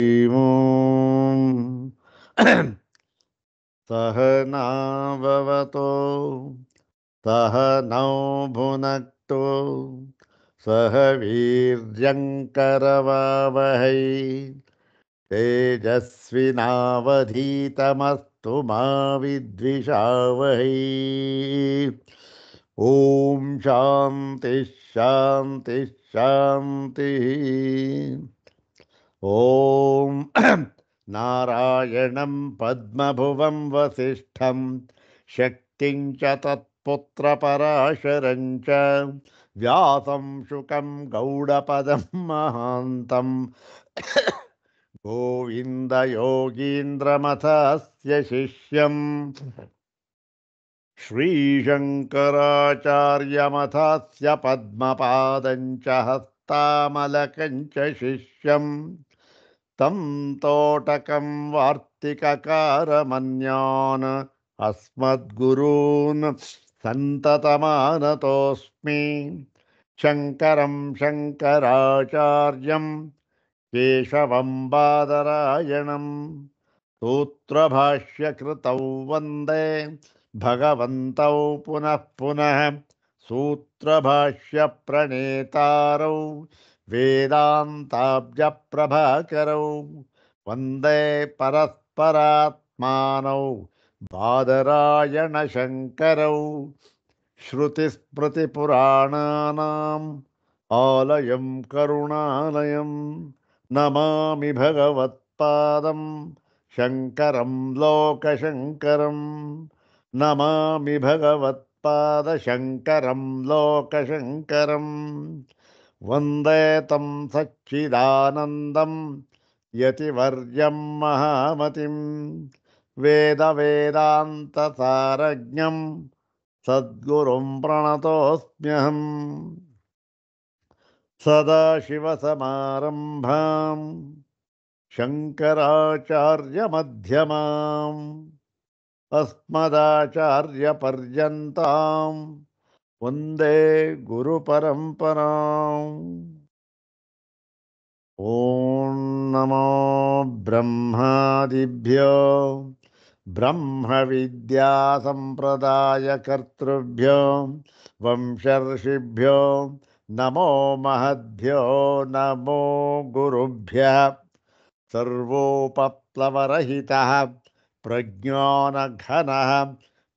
ॐ सहनाववतो सहनौ भुनक्तु सह वीर्यङ्करवावहै तेजस्विनावधीतमस्तु मा विद्विषावहै। ॐ शान्ति शान्ति शान्तिः। ॐ नारायणं पद्मभुवं वसिष्ठं शक्तिं च तत्पुत्रपराशरं च व्यासं शुकं गौडपदं महान्तं गोविन्दयोगीन्द्रमथस्य शिष्यं श्रीशङ्कराचार्यमथस्य पद्मपादं च हस्तामलकं च शिष्यम् तं तोटकं वार्तिककारमन्यान् अस्मद्गुरून् सन्ततमानतोऽस्मि। शङ्करं शङ्कराचार्यं केशवं बादरायणं सूत्रभाष्यकृतौ वन्दे भगवन्तौ पुनः पुनः। सूत्रभाष्यप्रणेतारौ वेदान्ताब्जप्रभाकरौ वन्दे परस्परात्मानौ बादरायणशङ्करौ। श्रुतिस्मृतिपुराणानाम् आलयं करुणालयं नमामि भगवत्पादं शङ्करं लोकशङ्करं। नमामि भगवत्पादशङ्करं लोकशङ्करं। वन्दे तं सच्चिदानन्दं यतिवर्यं महामतिं वेदवेदान्तसारज्ञं सद्गुरुं प्रणतोऽस्म्यहम्। सदाशिवसमारम्भां शङ्कराचार्यमध्यमाम् अस्मदाचार्यपर्यन्तां वन्दे गुरुपरम्पराम्। ॐ नमो ब्रह्मादिभ्यो ब्रह्मविद्यासम्प्रदायकर्तृभ्यो वंशर्षिभ्यो नमो महद्भ्यो नमो गुरुभ्यः। सर्वोपप्लवरहितः प्रज्ञानघनः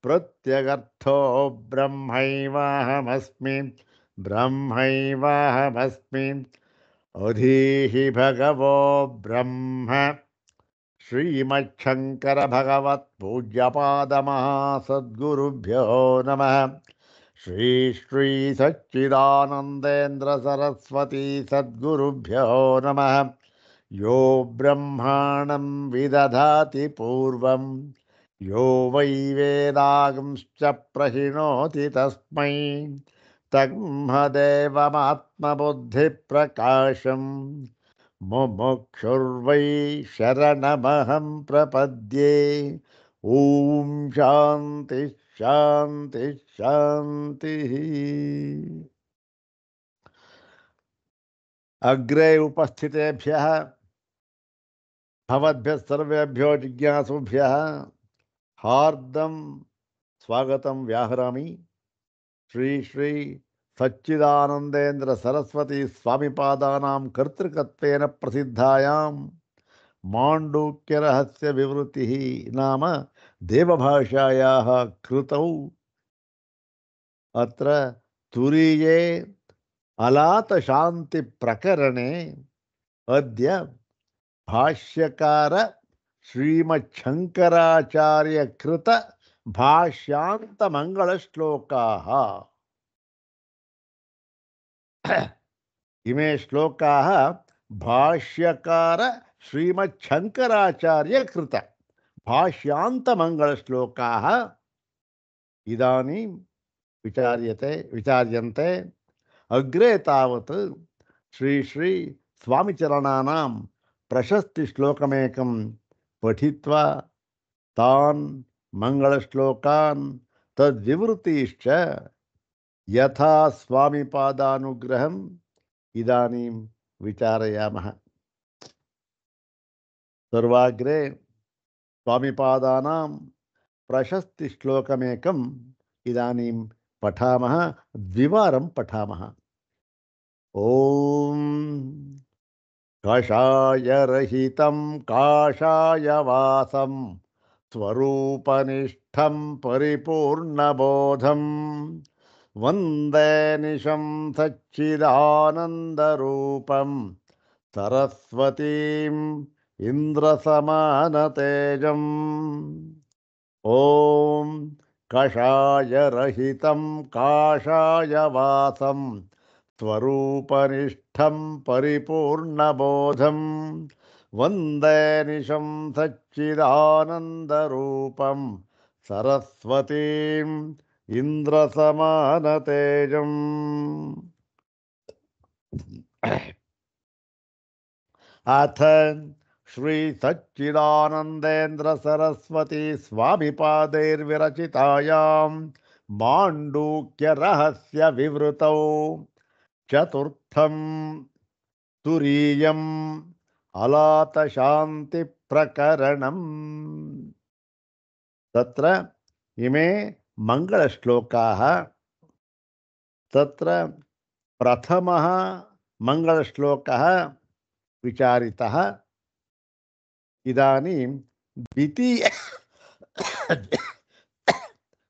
प्रत्यगर्थो ब्रह्मैवाहमस्मि ब्रह्मैवाहमस्मि। अधीहि भगवो ब्रह्म श्रीमच्छङ्कर भगवत्पूज्यपादमहासद्गुरुभ्यो नमः। श्री श्री सच्चिदानन्देन्द्र सरस्वती सद्गुरुभ्यो नमः। यो ब्रह्माणं विदधाति पूर्वं यो वै वेदागंश्च प्रहिणोति तस्मै तन्मदेवमात्मबुद्धिप्रकाशं मुमुक्षुर्वै शरणमहं प्रपद्ये। ॐ शान्ति शान्ति शान्तिः। अग्रे उपस्थितेभ्यः भवद्भ्यः सर्वेभ्यो जिज्ञासुभ्यः हार्दं स्वागतं व्याहरामि। श्री श्री सच्चिदानंदेन्द्र सरस्वती स्वामिपादानां कर्तृकत्वेन प्रसिद्धायां माण्डूक्य रहस्य विवृतिः नाम देवभाषायाः कृतौ अत्र तुरीये अलातशान्ति प्रकरणे अद्य भाष्यकार श्रीमच्छङ्कराचार्य कृत भाष्यान्त मंगलश्लोकाः। इमे श्लोकाः भाष्यकार श्रीमच्छङ्कराचार्य कृत भाष्यान्त मंगलश्लोकाः इदानीं विचार्यन्ते। अग्रे तावत् श्री श्री स्वामिचरणानां प्रशस्ति श्लोकमेकं पठित्वा तान् मंगलश्लोकान् तद्विवृतिश्च यथा स्वामिपादानुग्रहम् इदानीं विचारयामः। ಸರ್ವಾಗ್ರೆ ಸ್ವಾಮಿಪಾದಾನಾಂ ಪ್ರಶಸ್ತಿಶ್ಲೋಕಮೇಕಂ ಇದಾನೀಂ ಪಠಾಮಃ, ದ್ವಿವಾರಂ ಪಠಾಮಃ. ಓಂ ಕಷಾಯರಹಿತಂ ಕಾಷಾಯವಾಸಂ ಸ್ವರೂಪನಿಷ್ಠಂ ಪರಿಪೂರ್ಣಬೋಧಂ ವಂದೇ ನಿಶಂ ಸಚ್ಚಿದಾನಂದರೂಪಂ ಸರಸ್ವತೀಂ ಇಂದ್ರಸಮಾನತೇಜಂ. ಓಂ ಕಷಾಯರಹಿತಂ ಕಾಷಾಯವಾಸಂ ಸ್ವರೂಪನಿಷ್ಠಂ ಪರಿಪೂರ್ಣಬೋಧಂ ವಂದೇ ನಿಶಂ ಸಚ್ಚಿದಾನಂದರೂಪಂ ಸರಸ್ವತೀಂ ಇಂದ್ರಸಮಾನತೇಜಂ. ಅಥ ಶ್ರೀ ಸಚ್ಚಿದಾನಂದೇಂದ್ರ ಸರಸ್ವತಿ ಸ್ವಾಮಿಪಾದೈರ್ವಿರಚಿತಾಯಾಂ ಮಾಂಡೂಕ್ಯ ರಹಸ್ಯ ವಿವೃತೌ ಚತುರ್ಥಂ ತುರೀಯಂ ಅಲಾತ ಶಾಂತಿ ಪ್ರಕರಣಂ. ತತ್ರ ಇಮೇ ಮಂಗಳ ಶ್ಲೋಕಾಃ. ತತ್ರ ಪ್ರಥಮಃ ಮಂಗಳ ಶ್ಲೋಕಃ ವಿಚಾರಿತಃ. ಇದಾನೀಂ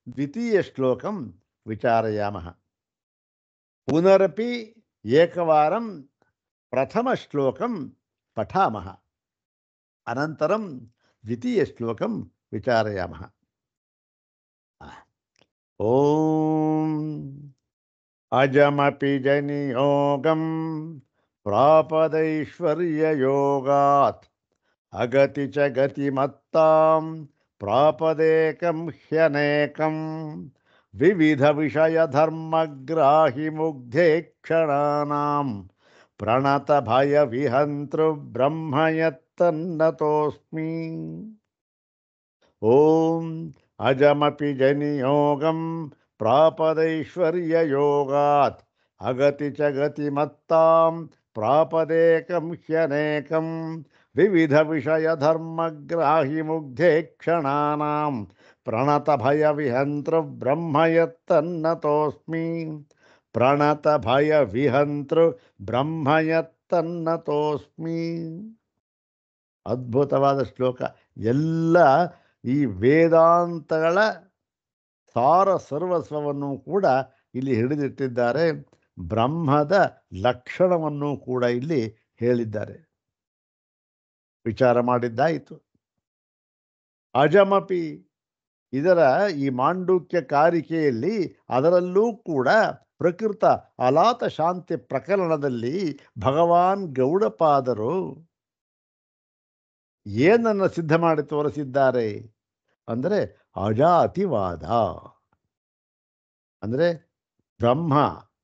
ದ್ವಿತೀಯ ಶ್ಲೋಕಂ ವಿಚಾರಯಾಮಃ. ಪುನರಪಿ ಏಕವಾರಂ ಪ್ರಥಮ ಶ್ಲೋಕಂ ಪಠಾಮಃ, ಅನಂತರಂ ದ್ವಿತೀಯ ಶ್ಲೋಕಂ ವಿಚಾರಯಾಮಃ. ಓಂ ಅಜಮಪಿ ಜನಿಯೋಗಂ ಪ್ರಾಪದೈಶ್ವರ್ಯಯೋಗಾತ್ ಅಗತಿ ಚ ಗತಿಮತ್ತಾಂ ಪ್ರಾಪದೇಕಂ ಹ್ಯನೇಕಂ ವಿವಿಧ ವಿಷಯ ಧರ್ಮಗ್ರಾಹಿ ಮುಗ್ಧೇ ಕ್ಷಣಾನಾಂ ಪ್ರಣತ ಭಯ ವಿಹಂತೃ ಬ್ರಹ್ಮಯತ್ತನ್ನತೋಸ್ಮಿ. ಓಂ ಅಜಮಪಿ ಜನಿಯೋಗಂ ಪ್ರಾಪದೈಶ್ವರ್ಯಯೋಗಾತ್ ಅಗತಿ ಚ ಗತಿಮತ್ತಾಂ ಪ್ರಾಪದೇಕಂ ಹ್ಯನೇಕಂ ವಿವಿಧ ವಿಷಯ ಧರ್ಮಗ್ರಾಹಿ ಮುಗ್ಧೇ ಕ್ಷಣಾನಾಂ ಪ್ರಣತ ಭಯ ವಿಹಂತೃ ಬ್ರಹ್ಮಯತ್ತನ್ನತೋಸ್ಮಿ. ಪ್ರಣತ ಭಯ ವಿಹಂತೃ ಬ್ರಹ್ಮಯತ್ತನ್ನತೋಸ್ಮಿ. ಅದ್ಭುತವಾದ ಶ್ಲೋಕ. ಎಲ್ಲ ಈ ವೇದಾಂತಗಳ ಸಾರ ಸರ್ವಸ್ವವನ್ನು ಕೂಡ ಇಲ್ಲಿ ಹಿಡಿದಿಟ್ಟಿದ್ದಾರೆ. ಬ್ರಹ್ಮದ ಲಕ್ಷಣವನ್ನು ಕೂಡ ಇಲ್ಲಿ ಹೇಳಿದ್ದಾರೆ. ವಿಚಾರ ಮಾಡಿದ್ದಾಯಿತು. ಅಜಮಪಿ, ಇದರ ಈ ಮಾಂಡೂಕ್ಯ ಕಾರಿಕೆಯಲ್ಲಿ ಅದರಲ್ಲೂ ಕೂಡ ಪ್ರಕೃತ ಅಲಾತ ಶಾಂತಿ ಪ್ರಕರಣದಲ್ಲಿ ಭಗವಾನ್ ಗೌಡಪಾದರು ಏನನ್ನು ಸಿದ್ಧ ಮಾಡಿ ತೋರಿಸಿದ್ದಾರೆ ಅಂದರೆ ಅಜಾತಿವಾದ. ಅಂದರೆ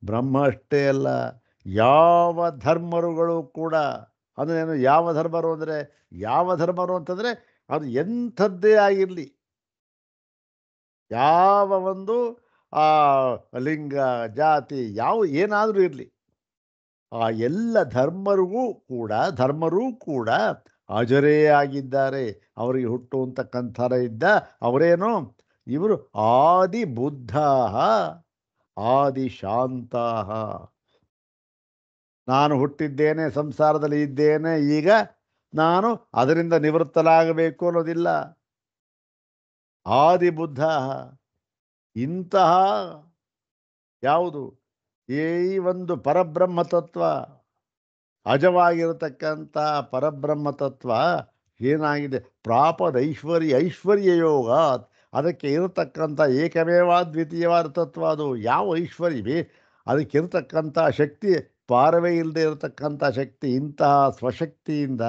ಬ್ರಹ್ಮ ಅಷ್ಟೇ ಅಲ್ಲ, ಯಾವ ಧರ್ಮರುಗಳು ಕೂಡ, ಅಂದ್ರೇನು ಯಾವ ಧರ್ಮರು ಅಂದರೆ, ಯಾವ ಧರ್ಮರು ಅಂತಂದರೆ ಅದು ಎಂಥದ್ದೇ ಆಗಿರಲಿ, ಯಾವ ಒಂದು ಲಿಂಗ ಜಾತಿ ಏನಾದರೂ ಇರಲಿ, ಆ ಎಲ್ಲ ಧರ್ಮರೂ ಕೂಡ ಅಜರೇ ಆಗಿದ್ದಾರೆ. ಅವರಿಗೆ ಹುಟ್ಟುವಂತಕ್ಕಂಥರ ಇದ್ದ ಅವರೇನು, ಇವರು ಆದಿ ಬುದ್ಧ ಆದಿ ಶಾಂತ. ನಾನು ಹುಟ್ಟಿದ್ದೇನೆ, ಸಂಸಾರದಲ್ಲಿ ಇದ್ದೇನೆ, ಈಗ ನಾನು ಅದರಿಂದ ನಿವೃತ್ತಲಾಗಬೇಕು ಅನ್ನೋದಿಲ್ಲ. ಆದಿ ಬುದ್ಧ ಇಂತಹ ಯಾವುದು ಈ ಒಂದು ಪರಬ್ರಹ್ಮ ತತ್ವ, ಅಜವಾಗಿರತಕ್ಕಂಥ ಪರಬ್ರಹ್ಮ ತತ್ವ ಏನಾಗಿದೆ, ಐಶ್ವರ್ಯ ಯೋಗ, ಅದಕ್ಕೆ ಇರತಕ್ಕಂಥ ಏಕಮೇವಾದ್ವಿತೀಯವಾದ ತತ್ವ. ಅದು ಯಾವ ಐಶ್ವರ್ಯವೇ, ಅದಕ್ಕಿರತಕ್ಕಂಥ ಶಕ್ತಿ ಪಾರವೇ ಇಲ್ಲದೆ ಇರತಕ್ಕಂಥ ಶಕ್ತಿ. ಇಂತಹ ಸ್ವಶಕ್ತಿಯಿಂದ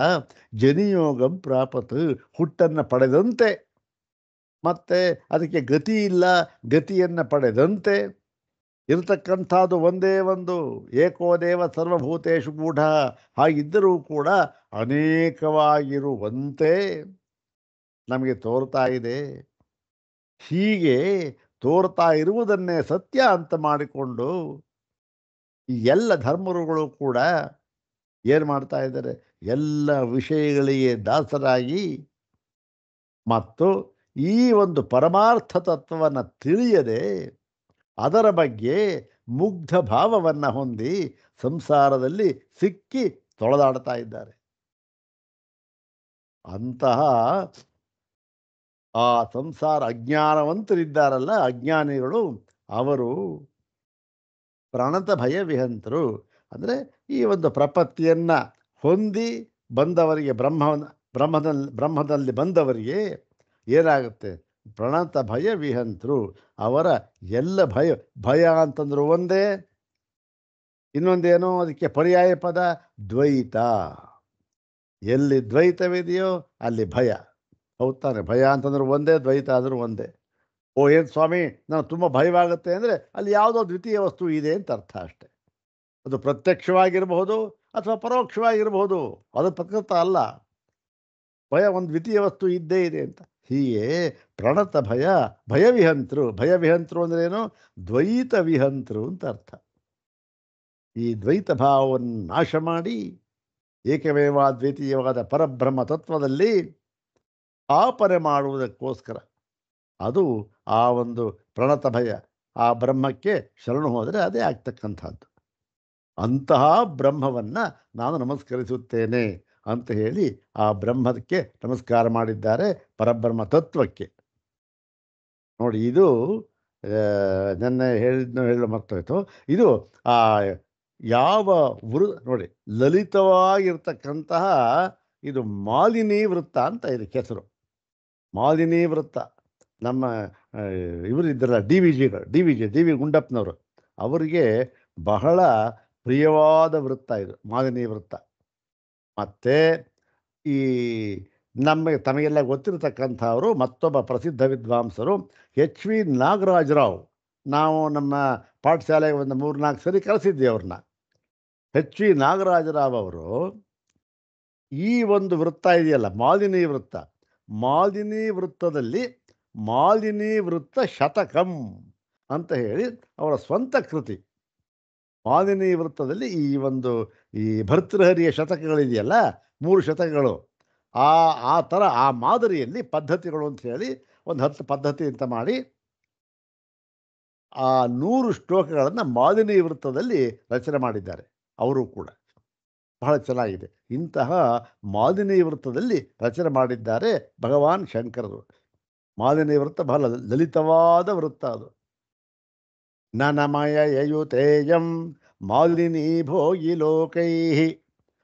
ಜನಿಯೋಗಂ ಪ್ರಾಪತ್, ಹುಟ್ಟನ್ನು ಪಡೆದಂತೆ, ಮತ್ತೆ ಅದಕ್ಕೆ ಗತಿ ಇಲ್ಲ, ಗತಿಯನ್ನು ಪಡೆದಂತೆ ಇರತಕ್ಕಂಥದ್ದು ಒಂದೇ ಒಂದು ಏಕೋದೇವ ಸರ್ವಭೂತೇಶು ಗೂಢ. ಹಾಗಿದ್ದರೂ ಕೂಡ ಅನೇಕವಾಗಿರುವಂತೆ ನಮಗೆ ತೋರ್ತಾ ಇದೆ. ಹೀಗೆ ತೋರ್ತಾ ಇರುವುದನ್ನೇ ಸತ್ಯ ಅಂತ ಮಾಡಿಕೊಂಡು ಈ ಎಲ್ಲ ಧರ್ಮರುಗಳು ಕೂಡ ಏನು ಮಾಡ್ತಾ ಇದ್ದಾರೆ, ಎಲ್ಲ ವಿಷಯಗಳಿಗೆ ದಾಸರಾಗಿ ಮತ್ತು ಈ ಒಂದು ಪರಮಾರ್ಥ ತತ್ವವನ್ನು ತಿಳಿಯದೆ ಅದರ ಬಗ್ಗೆ ಮುಗ್ಧ ಭಾವವನ್ನು ಹೊಂದಿ ಸಂಸಾರದಲ್ಲಿ ಸಿಕ್ಕಿ ತೊಳೆದಾಡ್ತಾ ಇದ್ದಾರೆ. ಅಂತಹ ಆ ಸಂಸಾರ ಅಜ್ಞಾನವಂತರಿದ್ದಾರಲ್ಲ, ಅಜ್ಞಾನಿಗಳು, ಅವರು ಪ್ರಣತ ಭಯ ವಿಹಂತರು. ಅಂದರೆ ಈ ಒಂದು ಪ್ರಪತ್ತಿಯನ್ನು ಹೊಂದಿ ಬಂದವರಿಗೆ ಬ್ರಹ್ಮದಲ್ಲಿ ಬಂದವರಿಗೆ ಏನಾಗುತ್ತೆ? ಪ್ರಣತ ಭಯ ವಿಹಂತರು. ಅವರ ಎಲ್ಲ ಭಯ ಅಂತಂದ್ರು ಒಂದೇ, ಇನ್ನೊಂದೇನೋ ಅದಕ್ಕೆ ಪರ್ಯಾಯ ಪದ ದ್ವೈತ. ಎಲ್ಲಿ ದ್ವೈತವಿದೆಯೋ ಅಲ್ಲಿ ಭಯ. ಹೌದು ತಾನೆ? ಭಯ ಅಂತಂದ್ರೆ ಒಂದೇ, ದ್ವೈತ ಆದರೂ ಒಂದೇ. ಓ ಏನು ಸ್ವಾಮಿ ನಾನು ತುಂಬ ಭಯವಾಗುತ್ತೆ ಅಂದರೆ ಅಲ್ಲಿ ಯಾವುದೋ ದ್ವಿತೀಯ ವಸ್ತು ಇದೆ ಅಂತ ಅರ್ಥ ಅಷ್ಟೆ. ಅದು ಪ್ರತ್ಯಕ್ಷವಾಗಿರಬಹುದು ಅಥವಾ ಪರೋಕ್ಷವಾಗಿರಬಹುದು, ಅದು ಪ್ರಕೃತ ಅಲ್ಲ. ಭಯ ಒಂದು ದ್ವಿತೀಯ ವಸ್ತು ಇದ್ದೇ ಇದೆ ಅಂತ. ಹೀಗೆ ಪ್ರಣತ ಭಯವಿಹಂತರು. ಭಯವಿಹಂತರು ಅಂದರೆ ಏನು? ದ್ವೈತ ವಿಹಂತರು ಅಂತ ಅರ್ಥ. ಈ ದ್ವೈತ ಭಾವವನ್ನು ನಾಶ ಮಾಡಿ ಏಕಮೇವ ದ್ವಿತೀಯವಾದ ಪರಬ್ರಹ್ಮ ತತ್ವದಲ್ಲಿ ಸ್ಥಾಪನೆ ಮಾಡುವುದಕ್ಕೋಸ್ಕರ, ಅದು ಆ ಒಂದು ಪ್ರಣತ ಭಯ, ಆ ಬ್ರಹ್ಮಕ್ಕೆ ಶರಣು ಹೋದರೆ ಅದೇ ಆಗ್ತಕ್ಕಂಥದ್ದು. ಅಂತಹ ಬ್ರಹ್ಮವನ್ನು ನಾನು ನಮಸ್ಕರಿಸುತ್ತೇನೆ ಅಂತ ಹೇಳಿ ಆ ಬ್ರಹ್ಮಕ್ಕೆ ನಮಸ್ಕಾರ ಮಾಡಿದ್ದಾರೆ, ಪರಬ್ರಹ್ಮ ತತ್ವಕ್ಕೆ. ನೋಡಿ, ಇದು ನೆನ್ನೆ ಹೇಳಲು ಮರ್ತೋಯ್ತು. ಇದು ಆ ಯಾವ ನೋಡಿ, ಲಲಿತವಾಗಿರ್ತಕ್ಕಂತಹ ಇದು ಮಾಲಿನಿ ವೃತ್ತ ಅಂತ ಇದಕ್ಕೆ ಹೆಸರು. ಮಾಲಿನಿ ವೃತ್ತ. ನಮ್ಮ ಇವರಿದ್ದರಲ್ಲ, ಡಿ ವಿ ಗುಂಡಪ್ಪನವರು, ಅವರಿಗೆ ಬಹಳ ಪ್ರಿಯವಾದ ವೃತ್ತ ಇದು ಮಾಲಿನಿ ವೃತ್ತ. ಮತ್ತು ಈ ತಮಗೆಲ್ಲ ಗೊತ್ತಿರತಕ್ಕಂಥವರು ಮತ್ತೊಬ್ಬ ಪ್ರಸಿದ್ಧ ವಿದ್ವಾಂಸರು ಎಚ್ ವಿ ನಾಗರಾಜರಾವ್. ನಾವು ನಮ್ಮ ಪಾಠಶಾಲೆಗೆ ಒಂದು 3-4 ಸರಿ ಕರೆಸಿದ್ವಿ ಅವ್ರನ್ನ. ಎಚ್ ವಿ ನಾಗರಾಜರಾವ್ ಅವರು ಈ ಒಂದು ವೃತ್ತ ಇದೆಯಲ್ಲ, ಮಾಲಿನಿ ವೃತ್ತ, ಮಾಲಿನಿ ವೃತ್ತದಲ್ಲಿ ಮಾಲಿನಿ ವೃತ್ತ ಶತಕಂ ಅಂತ ಹೇಳಿ ಅವರ ಸ್ವಂತ ಕೃತಿ. ಮಾಲಿನಿ ವೃತ್ತದಲ್ಲಿ ಈ ಭರ್ತೃಹರಿಯ ಶತಕಗಳಿದೆಯಲ್ಲ, 3 ಶತಕಗಳು, ಆ ಥರ ಆ ಮಾದರಿಯಲ್ಲಿ ಪದ್ಧತಿಗಳು ಅಂತ ಹೇಳಿ ಒಂದು 10 ಪದ್ಧತಿ ಅಂತ ಮಾಡಿ ಆ 100 ಶ್ಲೋಕಗಳನ್ನು ಮಾಲಿನಿ ವೃತ್ತದಲ್ಲಿ ರಚನೆ ಮಾಡಿದ್ದಾರೆ. ಅವರು ಕೂಡ ಬಹಳ ಚೆನ್ನಾಗಿದೆ. ಇಂತಹ ಮಾಲಿನಿ ವೃತ್ತದಲ್ಲಿ ರಚನೆ ಮಾಡಿದ್ದಾರೆ ಭಗವಾನ್ ಶಂಕರರು. ಮಾಲಿನಿ ವೃತ್ತ ಬಹಳ ಲಲಿತವಾದ ವೃತ್ತ ಅದು. ನನಮಯ ಯಯುತೇಯಂ ಮಾಲಿನಿ ಭೋಗಿ ಲೋಕೈ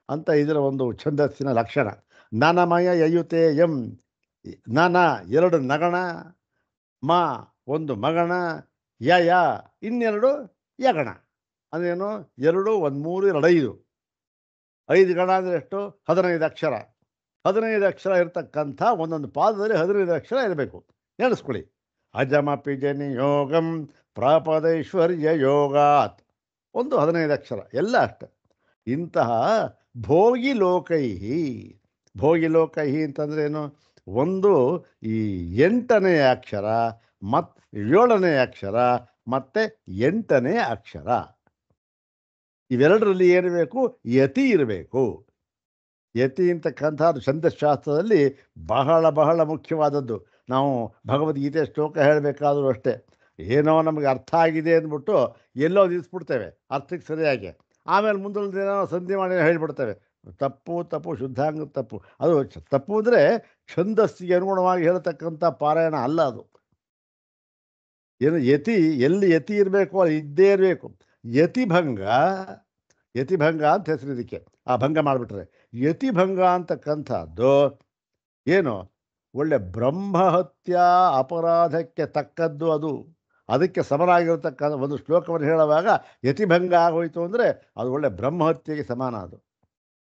ಅಂತ ಇದರ ಒಂದು ಛಂದಸ್ಸಿನ ಲಕ್ಷಣ. ನನಮಯ ಯಯುತೇಯಂ, ನನ 2 ನಗಣ, ಮ 1 ಮಗಣ, ಯಯ 2 ಯಗಣ. ಅಂದ್ರೇನು? 2 1 3 2 5 ಗಣ ಅಂದರೆ ಎಷ್ಟು? 15 ಅಕ್ಷರ. 15 ಅಕ್ಷರ ಇರತಕ್ಕಂಥ ಒಂದೊಂದು ಪಾದದಲ್ಲಿ 15 ಅಕ್ಷರ ಇರಬೇಕು. ನೆನೆಸ್ಕೊಳ್ಳಿ. ಅಜಮಪಿ ಜನಿಯೋಗಂ ಪ್ರಾಪದೈಶ್ವರ್ಯ ಯೋಗಾತ್, ಒಂದು 15 ಅಕ್ಷರ, ಎಲ್ಲ ಅಷ್ಟೆ. ಇಂತಹ ಭೋಗಿ ಲೋಕೈಹಿ, ಭೋಗಿ ಲೋಕೈಹಿ ಅಂತಂದ್ರೆ ಏನು? ಒಂದು ಈ 8ನೇ ಅಕ್ಷರ ಮತ್ತು 7ನೇ ಅಕ್ಷರ ಮತ್ತು 8ನೇ ಅಕ್ಷರ, ಇವೆರಡರಲ್ಲಿ ಏನಿರಬೇಕು? ಯತಿ ಇರಬೇಕು. ಯತಿ ಅಂತಕ್ಕಂಥದ್ದು ಛಂದಶಾಸ್ತ್ರದಲ್ಲಿ ಬಹಳ ಬಹಳ ಮುಖ್ಯವಾದದ್ದು. ನಾವು ಭಗವದ್ಗೀತೆ ಶ್ಲೋಕ ಹೇಳಬೇಕಾದ್ರೂ ಅಷ್ಟೇ, ಏನೋ ನಮಗೆ ಅರ್ಥ ಆಗಿದೆ ಅಂದ್ಬಿಟ್ಟು ಎಲ್ಲೋ ನಿಲ್ಲಿಸ್ಬಿಡ್ತೇವೆ ಅರ್ಥಕ್ಕೆ ಸರಿಯಾಗಿ. ಆಮೇಲೆ ಮುಂದಿನ ಸಂಧಿ ಮಾಡಿ ಹೇಳಿಬಿಡ್ತೇವೆ. ತಪ್ಪು ಶುದ್ಧಾಂಗ ತಪ್ಪು. ಅದು ತಪ್ಪು ಅಂದರೆ ಛಂದಸ್ಸಿಗೆ ಅನುಗುಣವಾಗಿ ಹೇಳ್ತಕ್ಕಂಥ ಪಾರಾಯಣ ಅಲ್ಲ ಅದು. ಏನು ಯತಿ, ಎಲ್ಲಿ ಯತಿ ಇರಬೇಕು ಅಲ್ಲಿ ಇದ್ದೇ ಇರಬೇಕು. ಯತಿಭಂಗ ಅಂತ ಹೆಸರು ಇದಕ್ಕೆ. ಆ ಭಂಗ ಮಾಡಿಬಿಟ್ರೆ ಯತಿಭಂಗ ಅಂತಕ್ಕಂಥದ್ದು ಏನು? ಒಳ್ಳೆ ಬ್ರಹ್ಮಹತ್ಯಾ ಅಪರಾಧಕ್ಕೆ ತಕ್ಕದ್ದು ಅದು. ಅದಕ್ಕೆ ಸಮನಾಗಿರ್ತಕ್ಕಂಥ ಒಂದು ಶ್ಲೋಕವನ್ನು ಹೇಳುವಾಗ ಯತಿಭಂಗ ಆಗೋಯ್ತು ಅಂದರೆ ಅದು ಒಳ್ಳೆ ಬ್ರಹ್ಮಹತ್ಯೆಗೆ ಸಮಾನ ಅದು.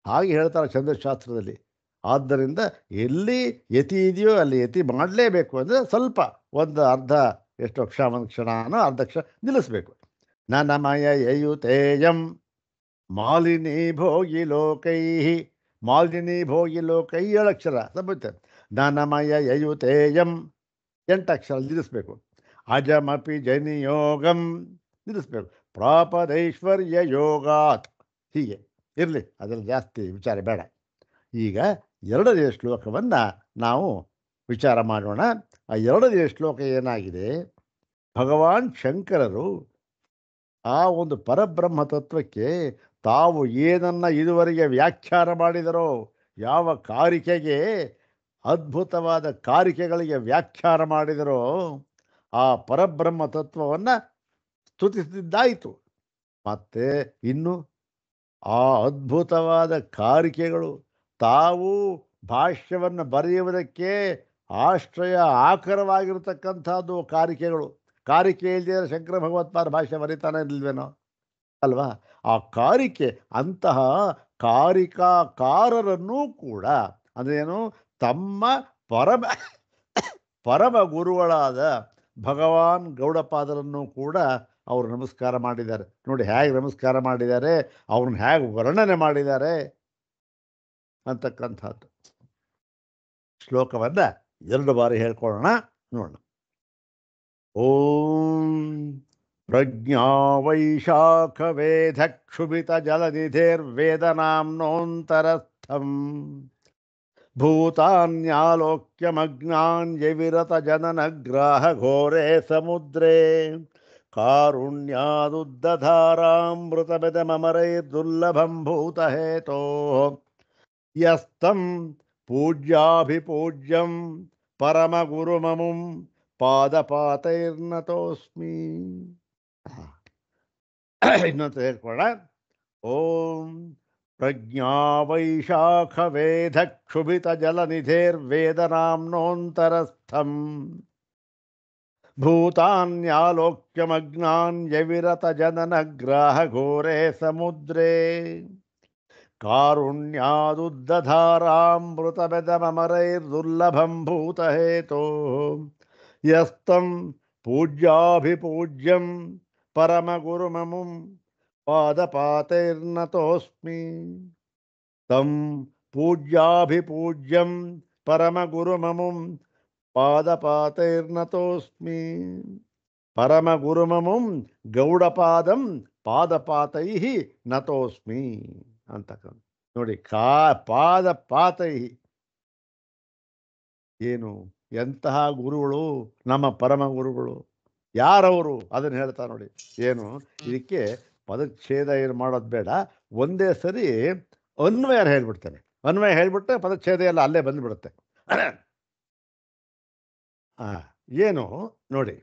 ಹಾಗೆ ಹೇಳ್ತಾರೆ ಛಂದಶಾಸ್ತ್ರದಲ್ಲಿ. ಆದ್ದರಿಂದ ಎಲ್ಲಿ ಯತಿ ಇದೆಯೋ ಅಲ್ಲಿ ಯತಿ ಮಾಡಲೇಬೇಕು. ಅಂದರೆ ಸ್ವಲ್ಪ ಒಂದು ಅರ್ಧ, ಎಷ್ಟು ಒಂದು ಕ್ಷಣನೋ ಅರ್ಧ ಕ್ಷಣ ನಿಲ್ಲಿಸಬೇಕು. ನನಮಯ ಯಯುತೇಯಂ ಮಾಲಿನಿ ಭೋಗಿ ಲೋಕೈ, ಮಾಲಿನಿ ಭೋಗಿ ಲೋಕೈ 7 ಅಕ್ಷರ ಸಂಬುತ್ತೆ. ನನಮಯ ಯಯುತೇಯಂ 8 ಅಕ್ಷರ ನಿಲ್ಲಿಸಬೇಕು. ಅಜಮಪಿ ಜನಿಯೋಗಂ ನಿಲ್ಲಿಸಬೇಕು. ಪ್ರಾಪದೈಶ್ವರ್ಯ ಯೋಗಾತ್, ಹೀಗೆ ಇರಲಿ, ಅದರಲ್ಲಿ ಜಾಸ್ತಿ ವಿಚಾರ ಬೇಡ. ಈಗ ಎರಡನೆಯ ಶ್ಲೋಕವನ್ನು ನಾವು ವಿಚಾರ ಮಾಡೋಣ. ಆ ಎರಡನೆಯ ಶ್ಲೋಕ ಏನಾಗಿದೆ, ಭಗವಾನ್ ಶಂಕರರು ಆ ಒಂದು ಪರಬ್ರಹ್ಮ ತತ್ವಕ್ಕೆ ತಾವು ಏನನ್ನ ಇದುವರೆಗೆ ವ್ಯಾಖ್ಯಾನ ಮಾಡಿದರೋ, ಯಾವ ಕಾರಿಕೆಗೆ ಅದ್ಭುತವಾದ ಕಾರಿಕೆಗಳಿಗೆ ವ್ಯಾಖ್ಯಾನ ಮಾಡಿದರೋ ಆ ಪರಬ್ರಹ್ಮ ತತ್ವವನ್ನು ಸ್ತುತಿಸಿದ್ದಾಯಿತು. ಮತ್ತೆ ಇನ್ನು ಆ ಅದ್ಭುತವಾದ ಕಾರಿಕೆಗಳು ತಾವು ಭಾಷ್ಯವನ್ನು ಬರೆಯುವುದಕ್ಕೆ ಆಶ್ರಯ ಆಕರವಾಗಿರತಕ್ಕಂಥದ್ದು ಕಾರಿಕೆಗಳು. ಕಾರಿಕೆ ಇಲ್ಲದೆ ಶಂಕರ ಭಗವತ್ಪಾದ ಭಾಷ್ಯ ಬರೀತಾನೆ ಇಲ್ವೇನೋ ಅಲ್ವಾ? ಆ ಕಾರಿಕೆ ಅಂತಹ ಕಾರಿಕಾಕಾರರನ್ನೂ ಕೂಡ ಅಂದ್ರೇನು, ತಮ್ಮ ಪರಮ ಪರಮ ಗುರುಗಳಾದ ಭಗವಾನ್ ಗೌಡಪಾದರನ್ನು ಕೂಡ ಅವರು ನಮಸ್ಕಾರ ಮಾಡಿದ್ದಾರೆ. ನೋಡಿ ಹೇಗೆ ನಮಸ್ಕಾರ ಮಾಡಿದ್ದಾರೆ, ಅವ್ರನ್ನ ಹೇಗೆ ವರ್ಣನೆ ಮಾಡಿದ್ದಾರೆ ಅಂತಕ್ಕಂಥದ್ದು. ಶ್ಲೋಕವನ್ನು 2 ಬಾರಿ ಹೇಳ್ಕೊಳ್ಳೋಣ, ನೋಡೋಣ. ಓಂ ಪ್ರಜ್ಞಾ ವೈಶಾಖ ವೇದ ಕ್ಷುಭಿತ ಜಲನಿಧಿರ್ವೇದನಾಂನೋಂತರಸ್ಥಂ ಭೂತಾನ್ಯಾಲೋಕ್ಯಮಗ್ನಾನ್ಯವಿರತ ಜನನಗ್ರಾಹ ಘೋರೆ ಸಮುದ್ರೇ ಕಾರುಣ್ಯಾದುದ್ದಧಾರಾಮೃತಮಿದಮರೈರ್ದುರ್ಲಭಂ ಭೂತಹೇತೋ ಯಸ್ತಂ ಪೂಜ್ಯಾಭಿಪೂಜ್ಯಂ ಪರಮಗುರುಮಮುಂ ಪಾದಪಾತೈರ್ನತೋಸ್ಮಿ. ಇನ್ನೊಂದು ಹೇಳ್ಕೊಳ್ಳ. ಓಂ ಪ್ರಜ್ಞಾ ವೈಶಾಖ ವೇದ ಕ್ಷುಭಿತ ಜಲನಿಧಿರ್ವೇದನಾಂನೋಂತರಸ್ಥಂ ಭೂತಾನ್ಯಾಲೋಕ್ಯಮಗ್ನಾನ್ಯವಿರತ ಜನನಗ್ರಾಹ ಘೋರೆ ಸಮುದ್ರೇ ಕಾರುಣ್ಯಾದುದ್ದಧಾರಾಮೃತಮಿದಮರೈರ್ದುರ್ಲಭಂ ಭೂತಹೇತೋ ಯಸ್ತಂ ಪೂಜ್ಯಾಭಿಪೂಜ್ಯಂ ಪರಮಗುರುಮಮುಂ ಪಾದಪಾತೈರ್ನತೋಸ್ಮಿ. ತಂ ಪೂಜ್ಯಾಭಿಪೂಜ್ಯಂ ಪರಮಗುರುಮಮುಂ ಪಾದಪಾತೈರ್ನತೋಸ್ಮಿ. ಪರಮಗುರುಮಮುಂ ಗೌಡಪಾದಂ ಪಾದಪಾತೈ ನತೋಸ್ಮಿ ಅಂತಕ್ಕಂಥ. ನೋಡಿ, ಪಾದಪಾತೈ ಏನು ಎಂತಹ ಗುರುಗಳು, ನಮ್ಮ ಪರಮ ಗುರುಗಳು. ಯಾರವರು ಅದನ್ನು ಹೇಳ್ತಾ ನೋಡಿ. ಏನು ಇದಕ್ಕೆ ಪದಚ್ಛೇದ ಏನು ಮಾಡೋದು ಬೇಡ, ಒಂದೇ ಸರಿ ಅನ್ವಯ ಹೇಳ್ಬಿಡ್ತಾನೆ. ಅನ್ವಯ ಹೇಳ್ಬಿಟ್ರೆ ಪದಚ್ಛೇದ ಎಲ್ಲ ಅಲ್ಲೇ ಬಂದ್ಬಿಡುತ್ತೆ. ಏನು ನೋಡಿ,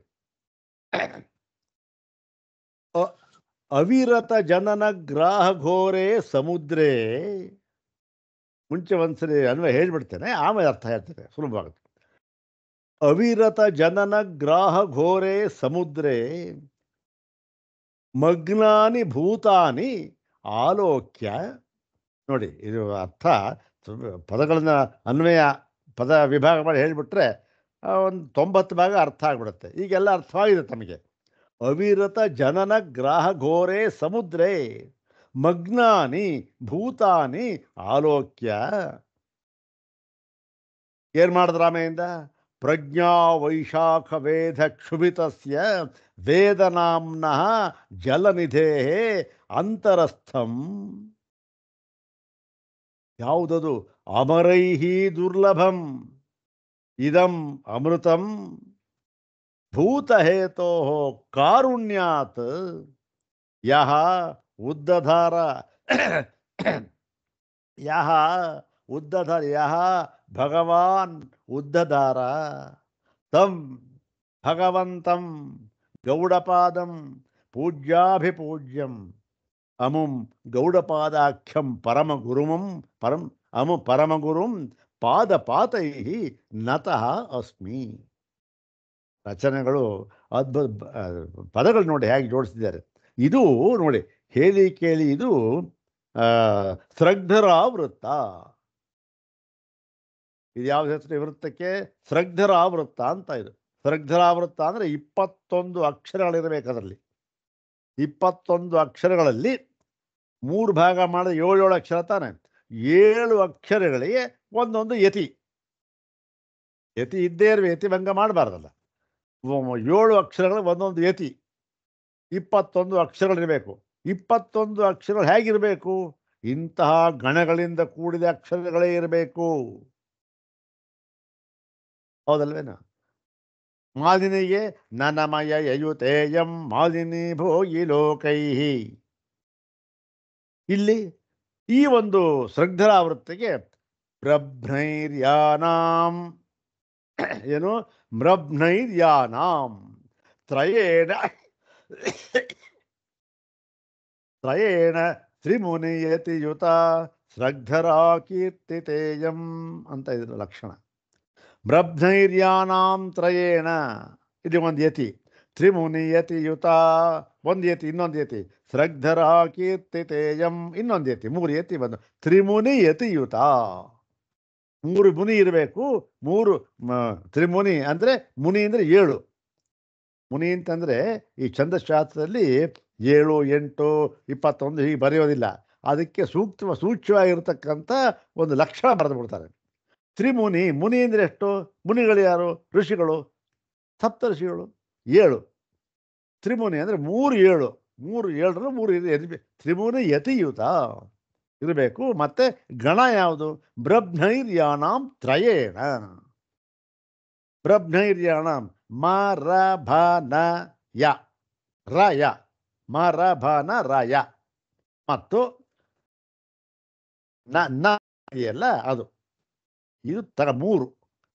ಅವಿರತ ಜನನ ಗ್ರಾಹ ಘೋರೆ ಸಮುದ್ರೇ. ಮುಂಚೆ ಒಂದ್ಸರಿ ಅನ್ವಯ ಹೇಳ್ಬಿಡ್ತೇನೆ, ಆಮೇಲೆ ಅರ್ಥ ಹೇಳ್ತೇನೆ, ಸುಲಭವಾಗುತ್ತೆ. ಅವಿರತ ಜನನ ಗ್ರಾಹ ಘೋರೆ ಸಮುದ್ರೇ ಮಗ್ನಾನಿ ಭೂತಾನಿ ಆಲೋಕ್ಯ. ನೋಡಿ, ಇದು ಅರ್ಥ ಪದಗಳನ್ನ ಅನ್ವಯ ಪದ ವಿಭಾಗ ಮಾಡಿ ಹೇಳಿಬಿಟ್ರೆ ಒಂದು 90 ಭಾಗ ಅರ್ಥ ಆಗಿಬಿಡುತ್ತೆ. ಈಗೆಲ್ಲ ಅರ್ಥವಾಗಿದೆ ತಮಗೆ. ಅವಿರತ ಜನನ ಗ್ರಾಹ ಘೋರೆ ಸಮುದ್ರೇ ಮಗ್ನಾನಿ ಭೂತಾನಿ ಆಲೋಕ್ಯ. ಏನು ಮಾಡಿದ್ರ ಆಮೆಯಿಂದ? ಪ್ರಜ್ಞಾ ವೈಶಾಖ ವೇದ ಕ್ಷುಭಿತಸ್ಯ ವೇದನಾಂನಃ ಜಲನಿಧೇ ಅಂತರಸ್ಥಂ. ಯಾವುದದು? ಅಮರೈಹಿ ದುರ್ಲಭಂ ಇದಂ ಅಮೃತಂ ಭೂತಹೇತೋ ಕಾರುಣ್ಯಾತ್ ಯಹ ಉದ್ದಧಾರ ಯಹ ಭಗವಾನ್ ಉದ್ದಧಾರ ತಂ ಭಗವಂತಂ ಗೌಡಪಾದಂ ಪೂಜ್ಯಾಭಿಪೂಜ್ಯಂ ಅಮುಂ ಗೌಡಪಾದಾಖ್ಯಂ ಪರಮಗುರುಂ ಪಾದಪಾತೈ ನತಃ ಅಸ್ಮಿ. ರಚನೆಗಳು ಅದ್ಭುತ, ಪದಗಳು ನೋಡಿ ಹೇಗೆ ಜೋಡಿಸಿದ್ದಾರೆ. ಇದು ನೋಡಿ, ಹೇಳಿ ಕೇಳಿ, ಇದು ಸ್ರಗ್ಧರ ವೃತ್ತ. ಇದು ಯಾವ ಹೆಸರು ವೃತ್ತಕ್ಕೆ? ಸ್ರಗ್ಧರ ವೃತ್ತ ಅಂತ. ಇದು ಸ್ರಗ್ಧರ ವೃತ್ತ ಅಂದರೆ 21 ಅಕ್ಷರಗಳಿರಬೇಕು. ಅದರಲ್ಲಿ 21 ಅಕ್ಷರಗಳಲ್ಲಿ 3 ಭಾಗ ಮಾಡಿದ 7 ಅಕ್ಷರ ತಾನೆ. 7 ಅಕ್ಷರಗಳಿಗೆ ಒಂದೊಂದು ಯತಿ. ಯತಿ ಇದ್ದೇ ಇರಬೇಕು, ಯತಿ ಭಂಗ ಮಾಡಬಾರ್ದಲ್ಲ. 7 ಅಕ್ಷರಗಳು ಒಂದೊಂದು ಯತಿ, 21 ಅಕ್ಷರಗಳಿರಬೇಕು. 21 ಅಕ್ಷರಗಳು ಹೇಗಿರಬೇಕು? ಇಂತಹ ಗಣಗಳಿಂದ ಕೂಡಿದ ಅಕ್ಷರಗಳೇ ಇರಬೇಕು. ಹೌದಲ್ವೇನೋ? ಮಾಲಿನಿಗೆ ನನಮಯ ಯಯುತೇಯಂ ಮಾಲಿನಿ ಭೋಗಿ ಲೋಕೈ. ಇಲ್ಲಿ ಈ ಒಂದು ಶ್ರದ್ಧರಾವೃತ್ತಿಗೆ ಬ್ರಹ್ಮೈರ್ಯಾನಾಂ ಏನು ಬ್ರಹ್ಮೈರ್ಯಾನಾಂ ತ್ರಯೇಣ ತ್ರಯೇಣ ತ್ರಿಮುನಿಯತಿ ಯುತ ಶ್ರದ್ಧರಾ ಕೀರ್ತಿತೇಯಂ ಅಂತ ಇದ್ರ ಲಕ್ಷಣ. ಬ್ರಹ್ಮೈರ್ಯಾನಾಂ ತ್ರಯೇಣ, ಇದು ಒಂದು ಯತಿ. ತ್ರಿಮುನಿಯತಿ ಯುತ ಒಂದು ಯತಿ, ಇನ್ನೊಂದು ಯತಿ. ಶ್ರದ್ಧರಾ ಕೀರ್ತಿತೇಯಂ ಇನ್ನೊಂದು ಯತಿ. ಮೂರು ಯತಿ ಬಂದು ತ್ರಿಮುನಿ ಯತಿ ಯುತ. ಮೂರು ಮುನಿ ಇರಬೇಕು. ಮೂರು ತ್ರಿಮುನಿ ಅಂದರೆ ಮುನಿ ಅಂದರೆ 7. ಮುನಿ ಅಂತಂದರೆ ಈ ಛಂದಶಾಸ್ತ್ರದಲ್ಲಿ 7, 8, 21 ಹೀಗೆ ಬರೆಯೋದಿಲ್ಲ. ಅದಕ್ಕೆ ಸೂಕ್ಷ್ಮವಾಗಿರ್ತಕ್ಕಂಥ ಒಂದು ಲಕ್ಷಣ ಬರೆದು ಬಿಡ್ತಾರೆ. ತ್ರಿಮುನಿ, ಮುನಿ ಅಂದರೆ ಎಷ್ಟು? ಮುನಿಗಳು ಯಾರು? ಋಷಿಗಳು, ಸಪ್ತ ಋಷಿಗಳು 7. ತ್ರಿಮುನಿ ಅಂದರೆ 3, 7. 3, 7ರಲ್ಲಿ 3 ತ್ರಿಮುನಿ ಯತಿಯುತ ಇರಬೇಕು. ಮತ್ತೆ ಗಣ ಯಾವುದು? ಬ್ರಹ್ಮೈರ್ಯಾಣಾಂ ತ್ರಯೇಣ. ಬ್ರಹ್ಮೈರ್ಯಾಣಾಂ ಮರಭನ ಯ ರಯ, ಮರಭನ ರಯ ಮತ್ತು ನ ಎಲ್ಲ ಅದು. ಇದು 3.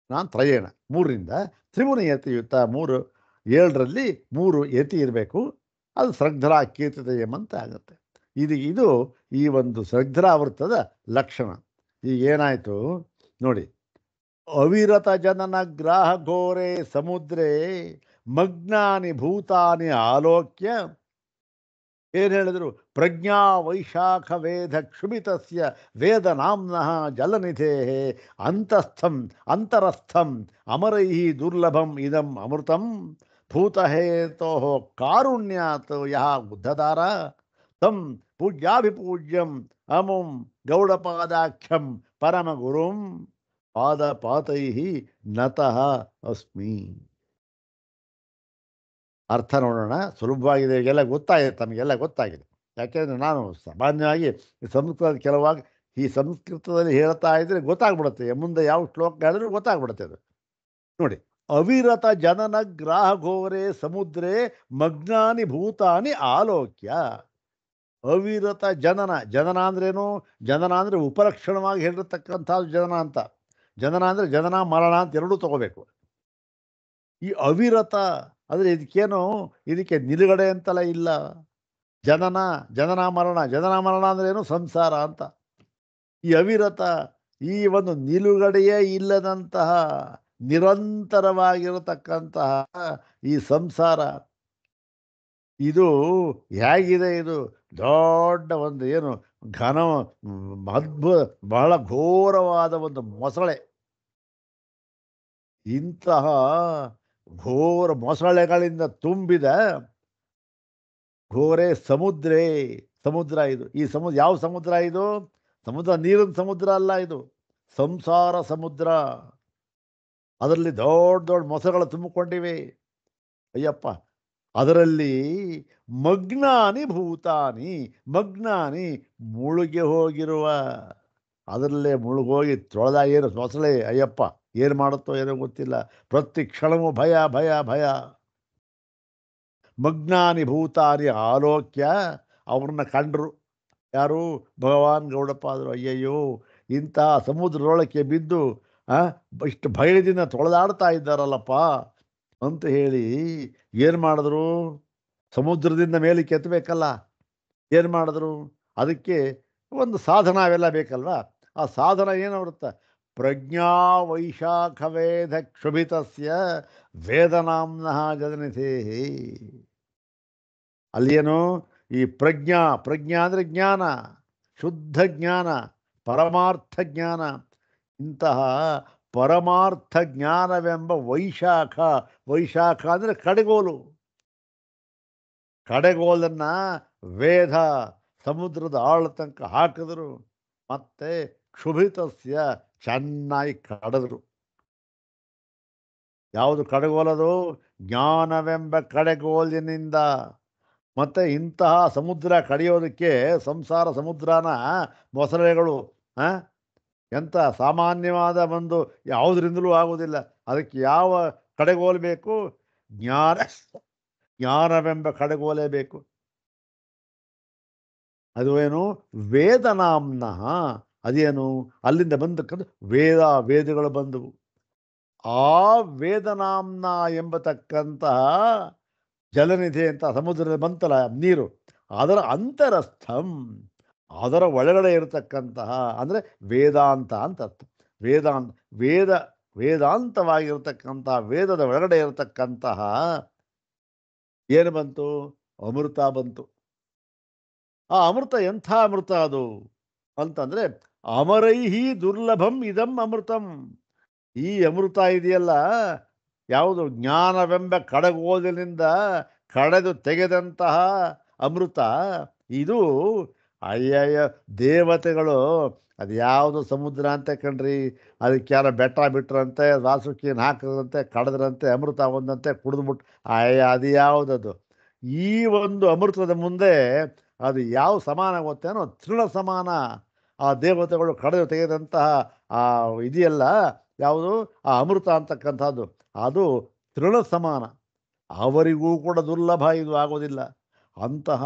ನಾನು ತ್ರಯೇಣ 3ರಿಂದ ತ್ರಿಮುನಿ ಯತಿಯುತ 3, 7ರಲ್ಲಿ 3 ಯತಿ ಇರಬೇಕು. ಅದು ಶ್ರದ್ಧರಾ ಕೀರ್ತಿತೇಯಂ ಅಂತ ಆಗುತ್ತೆ. ಇದು ಈ ಒಂದು ಶ್ರದ್ಧರಾವೃತ್ತದ ಲಕ್ಷಣ. ಈಗ ಏನಾಯಿತು ನೋಡಿ. ಅವಿರತ ಜನನ ಗ್ರಾಹ ಘೋರೆ ಸಮುದ್ರೇ ಮಗ್ನಾನಿ ಭೂತಾನಿ ಆಲೋಕ್ಯ. ಏನು ಹೇಳಿದ್ರು? ಪ್ರಜ್ಞಾ ವೈಶಾಖ ವೇದ ಕ್ಷುಭಿತಸ್ಯ ವೇದ ನಾಮ್ನಃ ಜಲನಿಧೇ ಅಂತರಸ್ಥಂ ಅಮರೈ ದುರ್ಲಭಂ ಇದಂ ಅಮೃತಂ ಭೂತಹೇತೋ ಕಾರುಣ್ಯಾತ್ ಯಹ ಉದ್ಧತಾರ ತಂ ಪೂಜ್ಯಾಭಿಪೂಜ್ಯಂ ಅಮುಂ ಗೌಡಪಾದಾಖ್ಯಂ ಪರಮಗುರುಂ ಪಾದಪಾತೈ ನತಃ ಅಸ್ಮಿ. ಅರ್ಥ ನೋಡೋಣ. ಸುಲಭವಾಗಿದೆ, ಈಗೆಲ್ಲ ಗೊತ್ತಾಗಿದೆ, ತಮಗೆಲ್ಲ ಗೊತ್ತಾಗಿದೆ. ಯಾಕೆಂದರೆ ನಾನು ಸಾಮಾನ್ಯವಾಗಿ ಈ ಸಂಸ್ಕೃತದಲ್ಲಿ ಹೇಳ್ತಾ ಇದ್ರೆ ಗೊತ್ತಾಗ್ಬಿಡುತ್ತೆ. ಮುಂದೆ ಯಾವ ಶ್ಲೋಕ ಹೇಳಿದ್ರು ಗೊತ್ತಾಗ್ಬಿಡುತ್ತೆ ಅದು. ನೋಡಿ, ಅವಿರತ ಜನನ ಗ್ರಾಹ ಘೋರೆ ಸಮುದ್ರೇ ಮಗ್ನಾನಿ ಭೂತಾನಿ ಆಲೋಕ್ಯ. ಅವಿರತ ಜನನ ಅಂದ್ರೇನು? ಜನನ ಅಂದರೆ ಉಪಲಕ್ಷಣವಾಗಿ ಹೇಳಿರ್ತಕ್ಕಂಥದ್ದು ಜನನ ಅಂತ. ಜನನ ಅಂದರೆ ಜನನ ಮರಣ ಅಂತ ಎರಡೂ ತಗೋಬೇಕು. ಈ ಅವಿರತ ಅಂದರೆ ಇದಕ್ಕೆ ನಿಲುಗಡೆ ಅಂತಲ್ಲ ಇಲ್ಲ. ಜನನ ಮರಣ ಅಂದ್ರೇನು? ಸಂಸಾರ ಅಂತ. ಈ ಅವಿರತ, ಈ ಒಂದು ನಿಲುಗಡೆಯೇ ಇಲ್ಲದಂತಹ ನಿರಂತರವಾಗಿರತಕ್ಕಂತಹ ಈ ಸಂಸಾರ, ಇದು ಹೇಗಿದೆ? ಇದು ದೊಡ್ಡ ಒಂದು ಬಹಳ ಘೋರವಾದ ಒಂದು ಮೊಸಳೆ. ಇಂತಹ ಘೋರ ಮೊಸಳೆಗಳಿಂದ ತುಂಬಿದ ಘೋರೆ ಸಮುದ್ರ ಇದು. ಈ ಯಾವ ಸಮುದ್ರ ಇದು? ಸಮುದ್ರ ನೀರಿನ ಸಮುದ್ರ ಅಲ್ಲ, ಇದು ಸಂಸಾರ ಸಮುದ್ರ. ಅದರಲ್ಲಿ ದೊಡ್ಡ ದೊಡ್ಡ ಮೊಸಳೆಗಳು ತುಂಬಿಕೊಂಡಿವೆ. ಅಯ್ಯಪ್ಪ, ಅದರಲ್ಲಿ ಮಗ್ನಾನಿ ಭೂತಾನಿ, ಮುಳುಗಿ ಹೋಗಿರುವ, ಅದರಲ್ಲೇ ಮುಳುಗೋಗಿ ತೊಳೆದ ಮೊಸಳೆ ಅಯ್ಯಪ್ಪ ಏನು ಮಾಡುತ್ತೋ ಏನೋ ಗೊತ್ತಿಲ್ಲ. ಪ್ರತಿ ಕ್ಷಣವೂ ಭಯ ಭಯ ಭಯ. ಮಗ್ನಾನಿ ಭೂತಾನಿ ಆಲೋಕ್ಯ. ಅವ್ರನ್ನ ಕಂಡ್ರು. ಯಾರು? ಭಗವಾನ್ ಗೌಡಪಾದರು. ಅಯ್ಯಯ್ಯೋ, ಇಂತಹ ಸಮುದ್ರದೊಳಕ್ಕೆ ಬಿದ್ದು ಇಷ್ಟು ಭಯದಿಂದ ತೊಳೆದಾಡ್ತಾ ಇದ್ದಾರಲ್ಲಪ್ಪ ಅಂತ ಹೇಳಿ ಏನು ಮಾಡಿದ್ರು? ಸಮುದ್ರದಿಂದ ಮೇಲೆ ಕೆತ್ತಬೇಕಲ್ಲ, ಏನು ಮಾಡಿದ್ರು? ಅದಕ್ಕೆ ಒಂದು ಸಾಧನ ಅವೆಲ್ಲ ಬೇಕಲ್ವ. ಆ ಸಾಧನ ಏನು ಬರುತ್ತೆ? ಪ್ರಜ್ಞಾ ವೈಶಾಖ ವೇದ ಕ್ಷುಭಿತಸ್ಯ ವೇದನಾಮ್ನಃ ಜಗನಿಧೇಹಿ. ಅಲ್ಲೇನು? ಈ ಪ್ರಜ್ಞಾ ಅಂದರೆ ಜ್ಞಾನ, ಶುದ್ಧ ಜ್ಞಾನ, ಪರಮಾರ್ಥ ಜ್ಞಾನ. ಇಂತಹ ಪರಮಾರ್ಥ ಜ್ಞಾನವೆಂಬ ವೈಶಾಖ ಅಂದರೆ ಕಡೆಗೋಲನ್ನು ವೇದ ಸಮುದ್ರದ ಆಳ ತನಕ ಹಾಕಿದ್ರು. ಮತ್ತೆ ಕ್ಷುಭಿತಸ್ಯ ಚೆನ್ನಾಗಿ ಕಡಿದ್ರು. ಯಾವುದು ಕಡೆಗೋಲದು? ಜ್ಞಾನವೆಂಬ ಕಡೆಗೋಲಿನಿಂದ ಮತ್ತು ಇಂತಹ ಸಮುದ್ರ ಕಡಿಯೋದಕ್ಕೆ ಸಂಸಾರ ಸಮುದ್ರನ ಮೊಸಳೆಗಳು ಎಂಥ ಸಾಮಾನ್ಯವಾದ ಒಂದು ಯಾವುದರಿಂದಲೂ ಆಗುವುದಿಲ್ಲ. ಅದಕ್ಕೆ ಯಾವ ಕಡೆಗೋಲು ಬೇಕು? ಜ್ಞಾನ ಜ್ಞಾನವೆಂಬ ಕಡೆಗೋಲೇ ಬೇಕು. ಅದು ಏನು? ವೇದನಾಂನ. ಅದೇನು? ಅಲ್ಲಿಂದ ಬಂದಕ್ಕಂಥ ವೇದಗಳು ಬಂದವು. ಆ ವೇದನಾಂನ ಎಂಬತಕ್ಕಂತಹ ಜಲನಿಧಿ ಅಂತ ಸಮುದ್ರದ ಬಂತಲ್ಲ ನೀರು, ಅದರ ಅಂತರಸ್ಥಂ, ಅದರ ಒಳಗಡೆ ಇರತಕ್ಕಂತಹ ಅಂದರೆ ವೇದಾಂತ ಅಂತ ಅರ್ಥ. ವೇದಾಂತ ವೇದಾಂತವಾಗಿರತಕ್ಕಂತಹ ವೇದದ ಒಳಗಡೆ ಇರತಕ್ಕಂತಹ ಏನು ಬಂತು? ಅಮೃತ ಬಂತು. ಆ ಅಮೃತ ಎಂಥ ಅಮೃತ ಅದು ಅಂತಂದರೆ, ಅಮರೈಹಿ ದುರ್ಲಭಂ ಇದಂ ಅಮೃತಂ. ಈ ಅಮೃತ ಇದೆಯಲ್ಲ, ಯಾವುದು? ಜ್ಞಾನವೆಂಬ ಕಡಗೋಲಿನಿಂದ ಕಡೆದು ತೆಗೆದಂತಹ ಅಮೃತ ಇದು. ಅಯ್ಯಯ್ಯ, ದೇವತೆಗಳು ಅದು ಯಾವುದು ಸಮುದ್ರ ಅಂತ ಕಣ್ರಿ, ಅದಕ್ಕೆ ಯಾರೋ ಬೆಟ್ಟ ಬಿಟ್ರಂತೆ, ವಾಸುಕಿನ ಹಾಕಿದ್ರಂತೆ, ಕಡದ್ರಂತೆ, ಅಮೃತ ಒಂದಂತೆ ಕುಡಿದ್ಬಿಟ್ಟು, ಅಯ್ಯ ಅದು ಯಾವುದದು? ಈ ಒಂದು ಅಮೃತದ ಮುಂದೆ ಅದು ಯಾವ ಸಮಾನ ಗೊತ್ತೇನೋ? ತೃಣ ಸಮಾನ. ಆ ದೇವತೆಗಳು ಕಡೆದು ತೆಗೆದಂತಹ ಆ ಇದೆಯಲ್ಲ, ಯಾವುದು? ಆ ಅಮೃತ ಅಂತಕ್ಕಂಥದ್ದು, ಅದು ತೃಣ ಸಮಾನ. ಅವರಿಗೂ ಕೂಡ ದುರ್ಲಭ ಇದು ಆಗೋದಿಲ್ಲ. ಅಂತಹ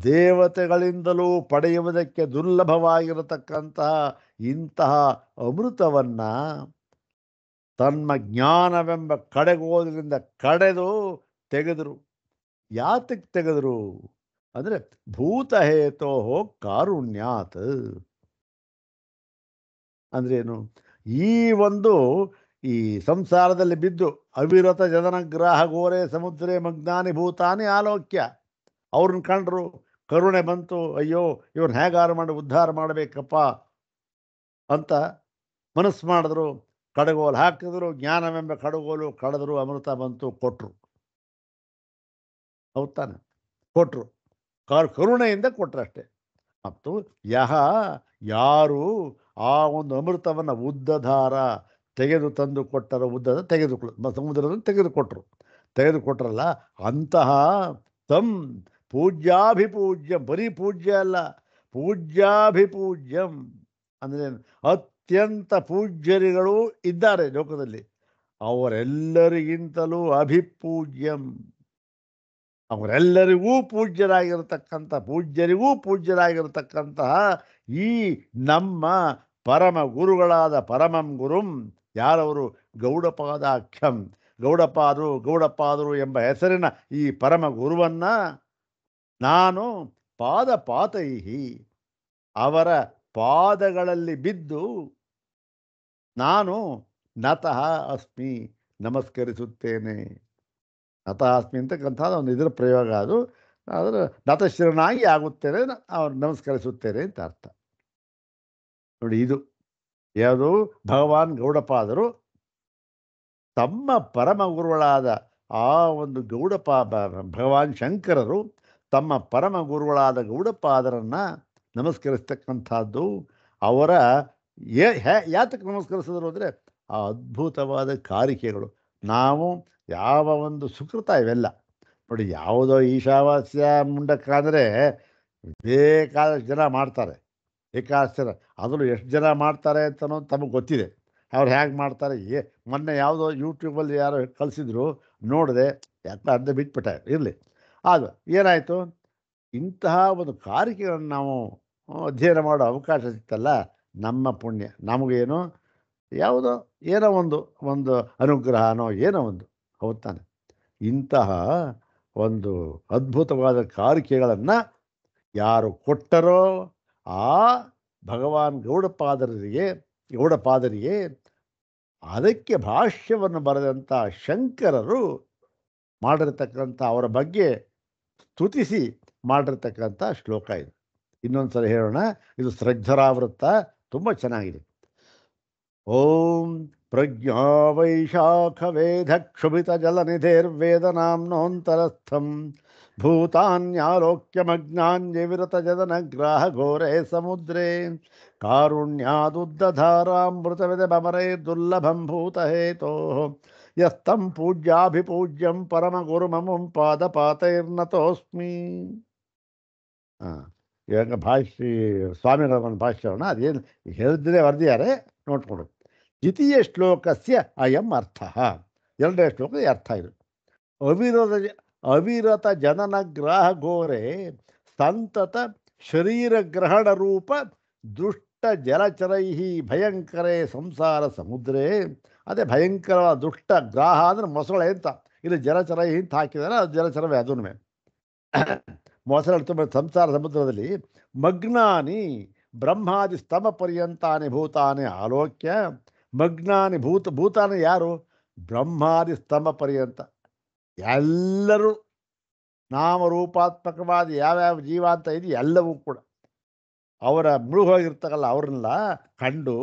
ದೇವತೆಗಳಿಂದಲೂ ಪಡೆಯುವುದಕ್ಕೆ ದುರ್ಲಭವಾಗಿರತಕ್ಕಂತಹ ಇಂತಹ ಅಮೃತವನ್ನು ತನ್ನ ಜ್ಞಾನವೆಂಬ ಕಡೆಗೋಲಿನಿಂದ ಕಡೆದು ತೆಗೆದರು. ಯಾತಕ್ಕೆ ತೆಗೆದರು ಅಂದರೆ, ಭೂತಹೇತೋ ಕಾರುಣ್ಯಾತ್. ಅಂದ್ರೇನು? ಈ ಒಂದು ಈ ಸಂಸಾರದಲ್ಲಿ ಬಿದ್ದು ಅವಿರತ ಜನನಗ್ರಾಹ ಘೋರೆ ಸಮುದ್ರೇ ಮಗ್ನಾನಿ ಭೂತಾನಿ ಆಲೋಕ್ಯ. ಅವ್ರನ್ನ ಕಂಡ್ರು, ಕರುಣೆ ಬಂತು, ಅಯ್ಯೋ ಇವ್ರನ್ನ ಹೇಗಾರು ಮಾಡಿ ಉದ್ಧಾರ ಮಾಡಬೇಕಪ್ಪ ಅಂತ ಮನಸ್ಸು ಮಾಡಿದ್ರು. ಕಡಗೋಲು ಹಾಕಿದ್ರು, ಜ್ಞಾನವೆಂಬ ಕಡಗೋಲು ಕಳೆದ್ರು, ಅಮೃತ ಬಂತು, ಕೊಟ್ಟರು. ಹೌದು ತಾನೆ? ಕೊಟ್ಟರು, ಕರುಣೆಯಿಂದ ಕೊಟ್ಟರು ಅಷ್ಟೇ. ಮತ್ತು ಯಾರು ಆ ಒಂದು ಅಮೃತವನ್ನು ಉದ್ದಧಾರ ತೆಗೆದು ತಂದು ಕೊಟ್ಟರು, ಉದ್ದದ ಸಮುದ್ರದಲ್ಲಿ ತೆಗೆದುಕೊಟ್ರಲ್ಲ, ಅಂತಹ ತಂ ಪೂಜ್ಯಾಭಿಪೂಜ್ಯಂ. ಬರೀ ಪೂಜ್ಯ ಅಲ್ಲ, ಪೂಜ್ಯಾಭಿಪೂಜ್ಯಂ ಅಂದರೆ ಅತ್ಯಂತ ಪೂಜ್ಯರಿಗಳು ಇದ್ದಾರೆ ಲೋಕದಲ್ಲಿ, ಅವರೆಲ್ಲರಿಗಿಂತಲೂ ಅಭಿಪೂಜ್ಯಂ, ಅವರೆಲ್ಲರಿಗೂ ಪೂಜ್ಯರಿಗೂ ಪೂಜ್ಯರಾಗಿರತಕ್ಕಂತಹ ಈ ನಮ್ಮ ಪರಮ ಗುರುಗಳಾದ ಪರಮಂ ಗುರುಂ, ಯಾರವರು? ಗೌಡಪಾದಾಖ್ಯಂ. ಗೌಡಪಾದರು ಎಂಬ ಹೆಸರಿನ ಈ ಪರಮ ಗುರುವನ್ನು ನಾನು ಪಾದಪಾತೈಹಿ, ಅವರ ಪಾದಗಳಲ್ಲಿ ಬಿದ್ದು ನಾನು ನತಃ ಅಸ್ಮಿ, ನಮಸ್ಕರಿಸುತ್ತೇನೆ. ನತಃ ಅಸ್ಮಿ ಅಂತಕ್ಕಂಥದ್ದು ಒಂದು ಇದರ ಪ್ರಯೋಗ. ಅದು ಅದರ ನತಶಿರನಾಗಿ ಆಗುತ್ತೇನೆ, ಅವ್ರು ನಮಸ್ಕರಿಸುತ್ತೇನೆ ಅಂತ ಅರ್ಥ. ನೋಡಿ, ಇದು ಯಾವುದು? ಭಗವಾನ್ ಗೌಡಪಾದರು ತಮ್ಮ ಪರಮ ಗುರುಗಳಾದ ಆ ಒಂದು ಭಗವಾನ್ ಶಂಕರರು ತಮ್ಮ ಪರಮ ಗುರುಗಳಾದ ಗೌಡಪಾದರನ್ನು ನಮಸ್ಕರಿಸ್ತಕ್ಕಂಥದ್ದು. ಅವರ ಯಾತಕ್ಕೆ ನಮಸ್ಕರಿಸಿದ್ರು ಅಂದರೆ, ಆ ಅದ್ಭುತವಾದ ಕಾರಿಕೆಗಳು. ನಾವು ಯಾವ ಒಂದು ಸುಕೃತ ಇವೆಲ್ಲ ನೋಡಿ, ಯಾವುದೋ ಈಶಾವಾಸ್ಯ ಮುಂಡಕ್ಕ ಅಂದರೆ ಬೇಕಾದಷ್ಟು ಜನ ಮಾಡ್ತಾರೆ, ಬೇಕಾದಷ್ಟು ಜನ. ಅದರಲ್ಲೂ ಎಷ್ಟು ಜನ ಮಾಡ್ತಾರೆ ಅಂತ ಅನ್ನೋದು ತಮಗೆ ಗೊತ್ತಿದೆ. ಅವ್ರು ಹೇಗೆ ಮಾಡ್ತಾರೆ? ಮೊನ್ನೆ ಯಾವುದೋ ಯೂಟ್ಯೂಬಲ್ಲಿ ಯಾರೋ ಕಳಿಸಿದ್ರು, ನೋಡಿದೆ, ಯಾಕೆ ಅರ್ಧ ಬಿಟ್ಬಿಟ್ಟೆ. ಇರಲಿ, ಅದು ಏನಾಯಿತು? ಇಂತಹ ಒಂದು ಕಾರಿಕೆಗಳನ್ನು ನಾವು ಅಧ್ಯಯನ ಮಾಡೋ ಅವಕಾಶ ಸಿಗ್ತಲ್ಲ, ನಮ್ಮ ಪುಣ್ಯ. ನಮಗೇನು ಏನೋ ಒಂದು ಅನುಗ್ರಹನೋ ಏನೋ ಒಂದು. ಹೌದು ತಾನೆ? ಇಂತಹ ಒಂದು ಅದ್ಭುತವಾದ ಕಾರಿಕೆಗಳನ್ನು ಯಾರು ಕೊಟ್ಟರೋ ಆ ಭಗವಾನ್ ಗೌಡಪಾದರಿಗೆ ಅದಕ್ಕೆ ಭಾಷ್ಯವನ್ನು ಬರೆದಂಥ ಶಂಕರರು ಮಾಡಿರ್ತಕ್ಕಂಥ, ಅವರ ಬಗ್ಗೆ ಸ್ತುತಿಸಿ ಮಾಡಿರ್ತಕ್ಕಂಥ ಶ್ಲೋಕ ಇದು. ಇನ್ನೊಂದು ಸಲ ಹೇಳೋಣ, ಇದು ಶ್ರದ್ಧರಾವೃತ್ತ, ತುಂಬ ಚೆನ್ನಾಗಿದೆ. ಓಂ ಪ್ರಜ್ಞಾ ವೈಶಾಖವೇಧಕ್ಷುಭಿತ ಜಲನಿಧೇರ್ವೇದನಾಂನೋಂತರಸ್ಥಂ ಭೂತಾನ್ಯಾಲೋಕ್ಯಮಜ್ಞಾನ್ಯವಿರತ ಜದನಗ್ರಾಹ ಘೋರೆ ಸಮುದ್ರೇ ಕಾರುಣ್ಯಾದುದ್ದಧಾರಾಮೃತವಿದೆ ಬಮರೈ ದುರ್ಲಭಂ ಭೂತಹೇತೋ ಯಸ್ತಂ ಪೂಜ್ಯಾಭಿಪೂಜ್ಯಂ ಪರಮಗುರುಮಮಂ ಪಾದಪಾತೈರ್ನತೋಸ್ಮಿ. ಹಾಂ, ಇವಾಗ ಭಾಷ್ಯ ಸ್ವಾಮಿಗಳ ಒಂದು ಭಾಷ್ಯವನ್ನು ಅದೇನು ಹೇಳಿದ್ರೆ ಬರ್ದಿದ್ದಾರೆ ನೋಡ್ಕೊಂಡು. ದ್ವಿತೀಯ ಶ್ಲೋಕಸ್ಯ ಅಯಂ ಅರ್ಥ. ಎರಡನೇ ಶ್ಲೋಕದ ಅರ್ಥ ಇದು. ಅವಿರತ ಅವಿರತ ಜನನ ಗ್ರಾಹ ಘೋರೆ ಸಂತತ ಶರೀರ ಗ್ರಹಣ ರೂಪ ದುಷ್ಟ ಜಲಚರೈ ಭಯಂಕರೇ ಸಂಸಾರ ಸಮುದ್ರೇ. ಅದೇ ಭಯಂಕರವಾದ ದುಷ್ಟ ಗ್ರಾಹ ಅಂದರೆ ಮೊಸಳೆ ಅಂತ, ಇಲ್ಲಿ ಜಲಚರೈ ಅಂತ ಹಾಕಿದ್ದಾರೆ, ಅದು ಜಲಚರವೇ ಅದೂ. ಮೊಸಳೆ ತುಂಬ ಸಂಸಾರ ಸಮುದ್ರದಲ್ಲಿ ಮಗ್ನಾನಿ ಬ್ರಹ್ಮಾದಿ ಸ್ತಮ ಪರ್ಯಂತಾನಿ ಭೂತಾನಿ ಆಲೋಕ್ಯ. ಮಗ್ನಾನಿ ಭೂತಾನಿ ಯಾರು? ಬ್ರಹ್ಮಾದಿ ಸ್ತಂಭ ಪರ್ಯಂತ ಎಲ್ಲರೂ ನಾಮರೂಪಾತ್ಮಕವಾದ ಯಾವ್ಯಾವ ಜೀವ ಅಂತ ಇದೆಯೋ ಎಲ್ಲವೂ ಕೂಡ ಅವರ ಮುಳುಗೋಗಿರ್ತಕ್ಕಲ್ಲ ಅವ್ರನ್ನೆಲ್ಲ ಕಂಡು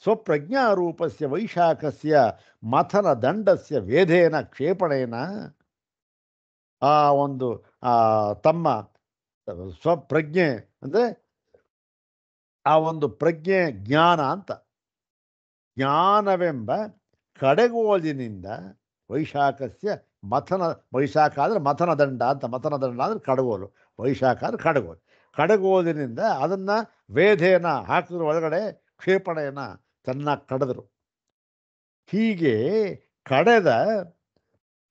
ಸ್ವಪ್ರಜ್ಞಾರೂಪಸ್ಯ ವೈಶಾಖಸ್ಯ ಮಥನ ದಂಡಸ್ಯ ವೇದೇನ ಕ್ಷೇಪಣೇನ, ಆ ಒಂದು ತಮ್ಮ ಸ್ವಪ್ರಜ್ಞೆ ಅಂದರೆ ಆ ಒಂದು ಪ್ರಜ್ಞೆ ಜ್ಞಾನ ಅಂತ, ಜ್ಞಾನವೆಂಬ ಕಡೆಗೋಲಿನಿಂದ ವೈಶಾಖಸ್ಯ ಮಥನ, ವೈಶಾಖ ಅಂದರೆ ಮಥನ ದಂಡ ಅಂತ, ಮಥನ ದಂಡ ಅಂದರೆ ಕಡಗೋಲು, ವೈಶಾಖ ಅಂದರೆ ಕಡಗೋಲು, ಕಡಗೋಲಿನಿಂದ ಅದನ್ನು ವೇದೇನ ಹಾಕಿದ್ರು, ಒಳಗಡೆ ಕ್ಷೇಪಣೆಯನ್ನು ಚೆನ್ನಾಗಿ ಕಡಿದ್ರು. ಹೀಗೆ ಕಡೆದ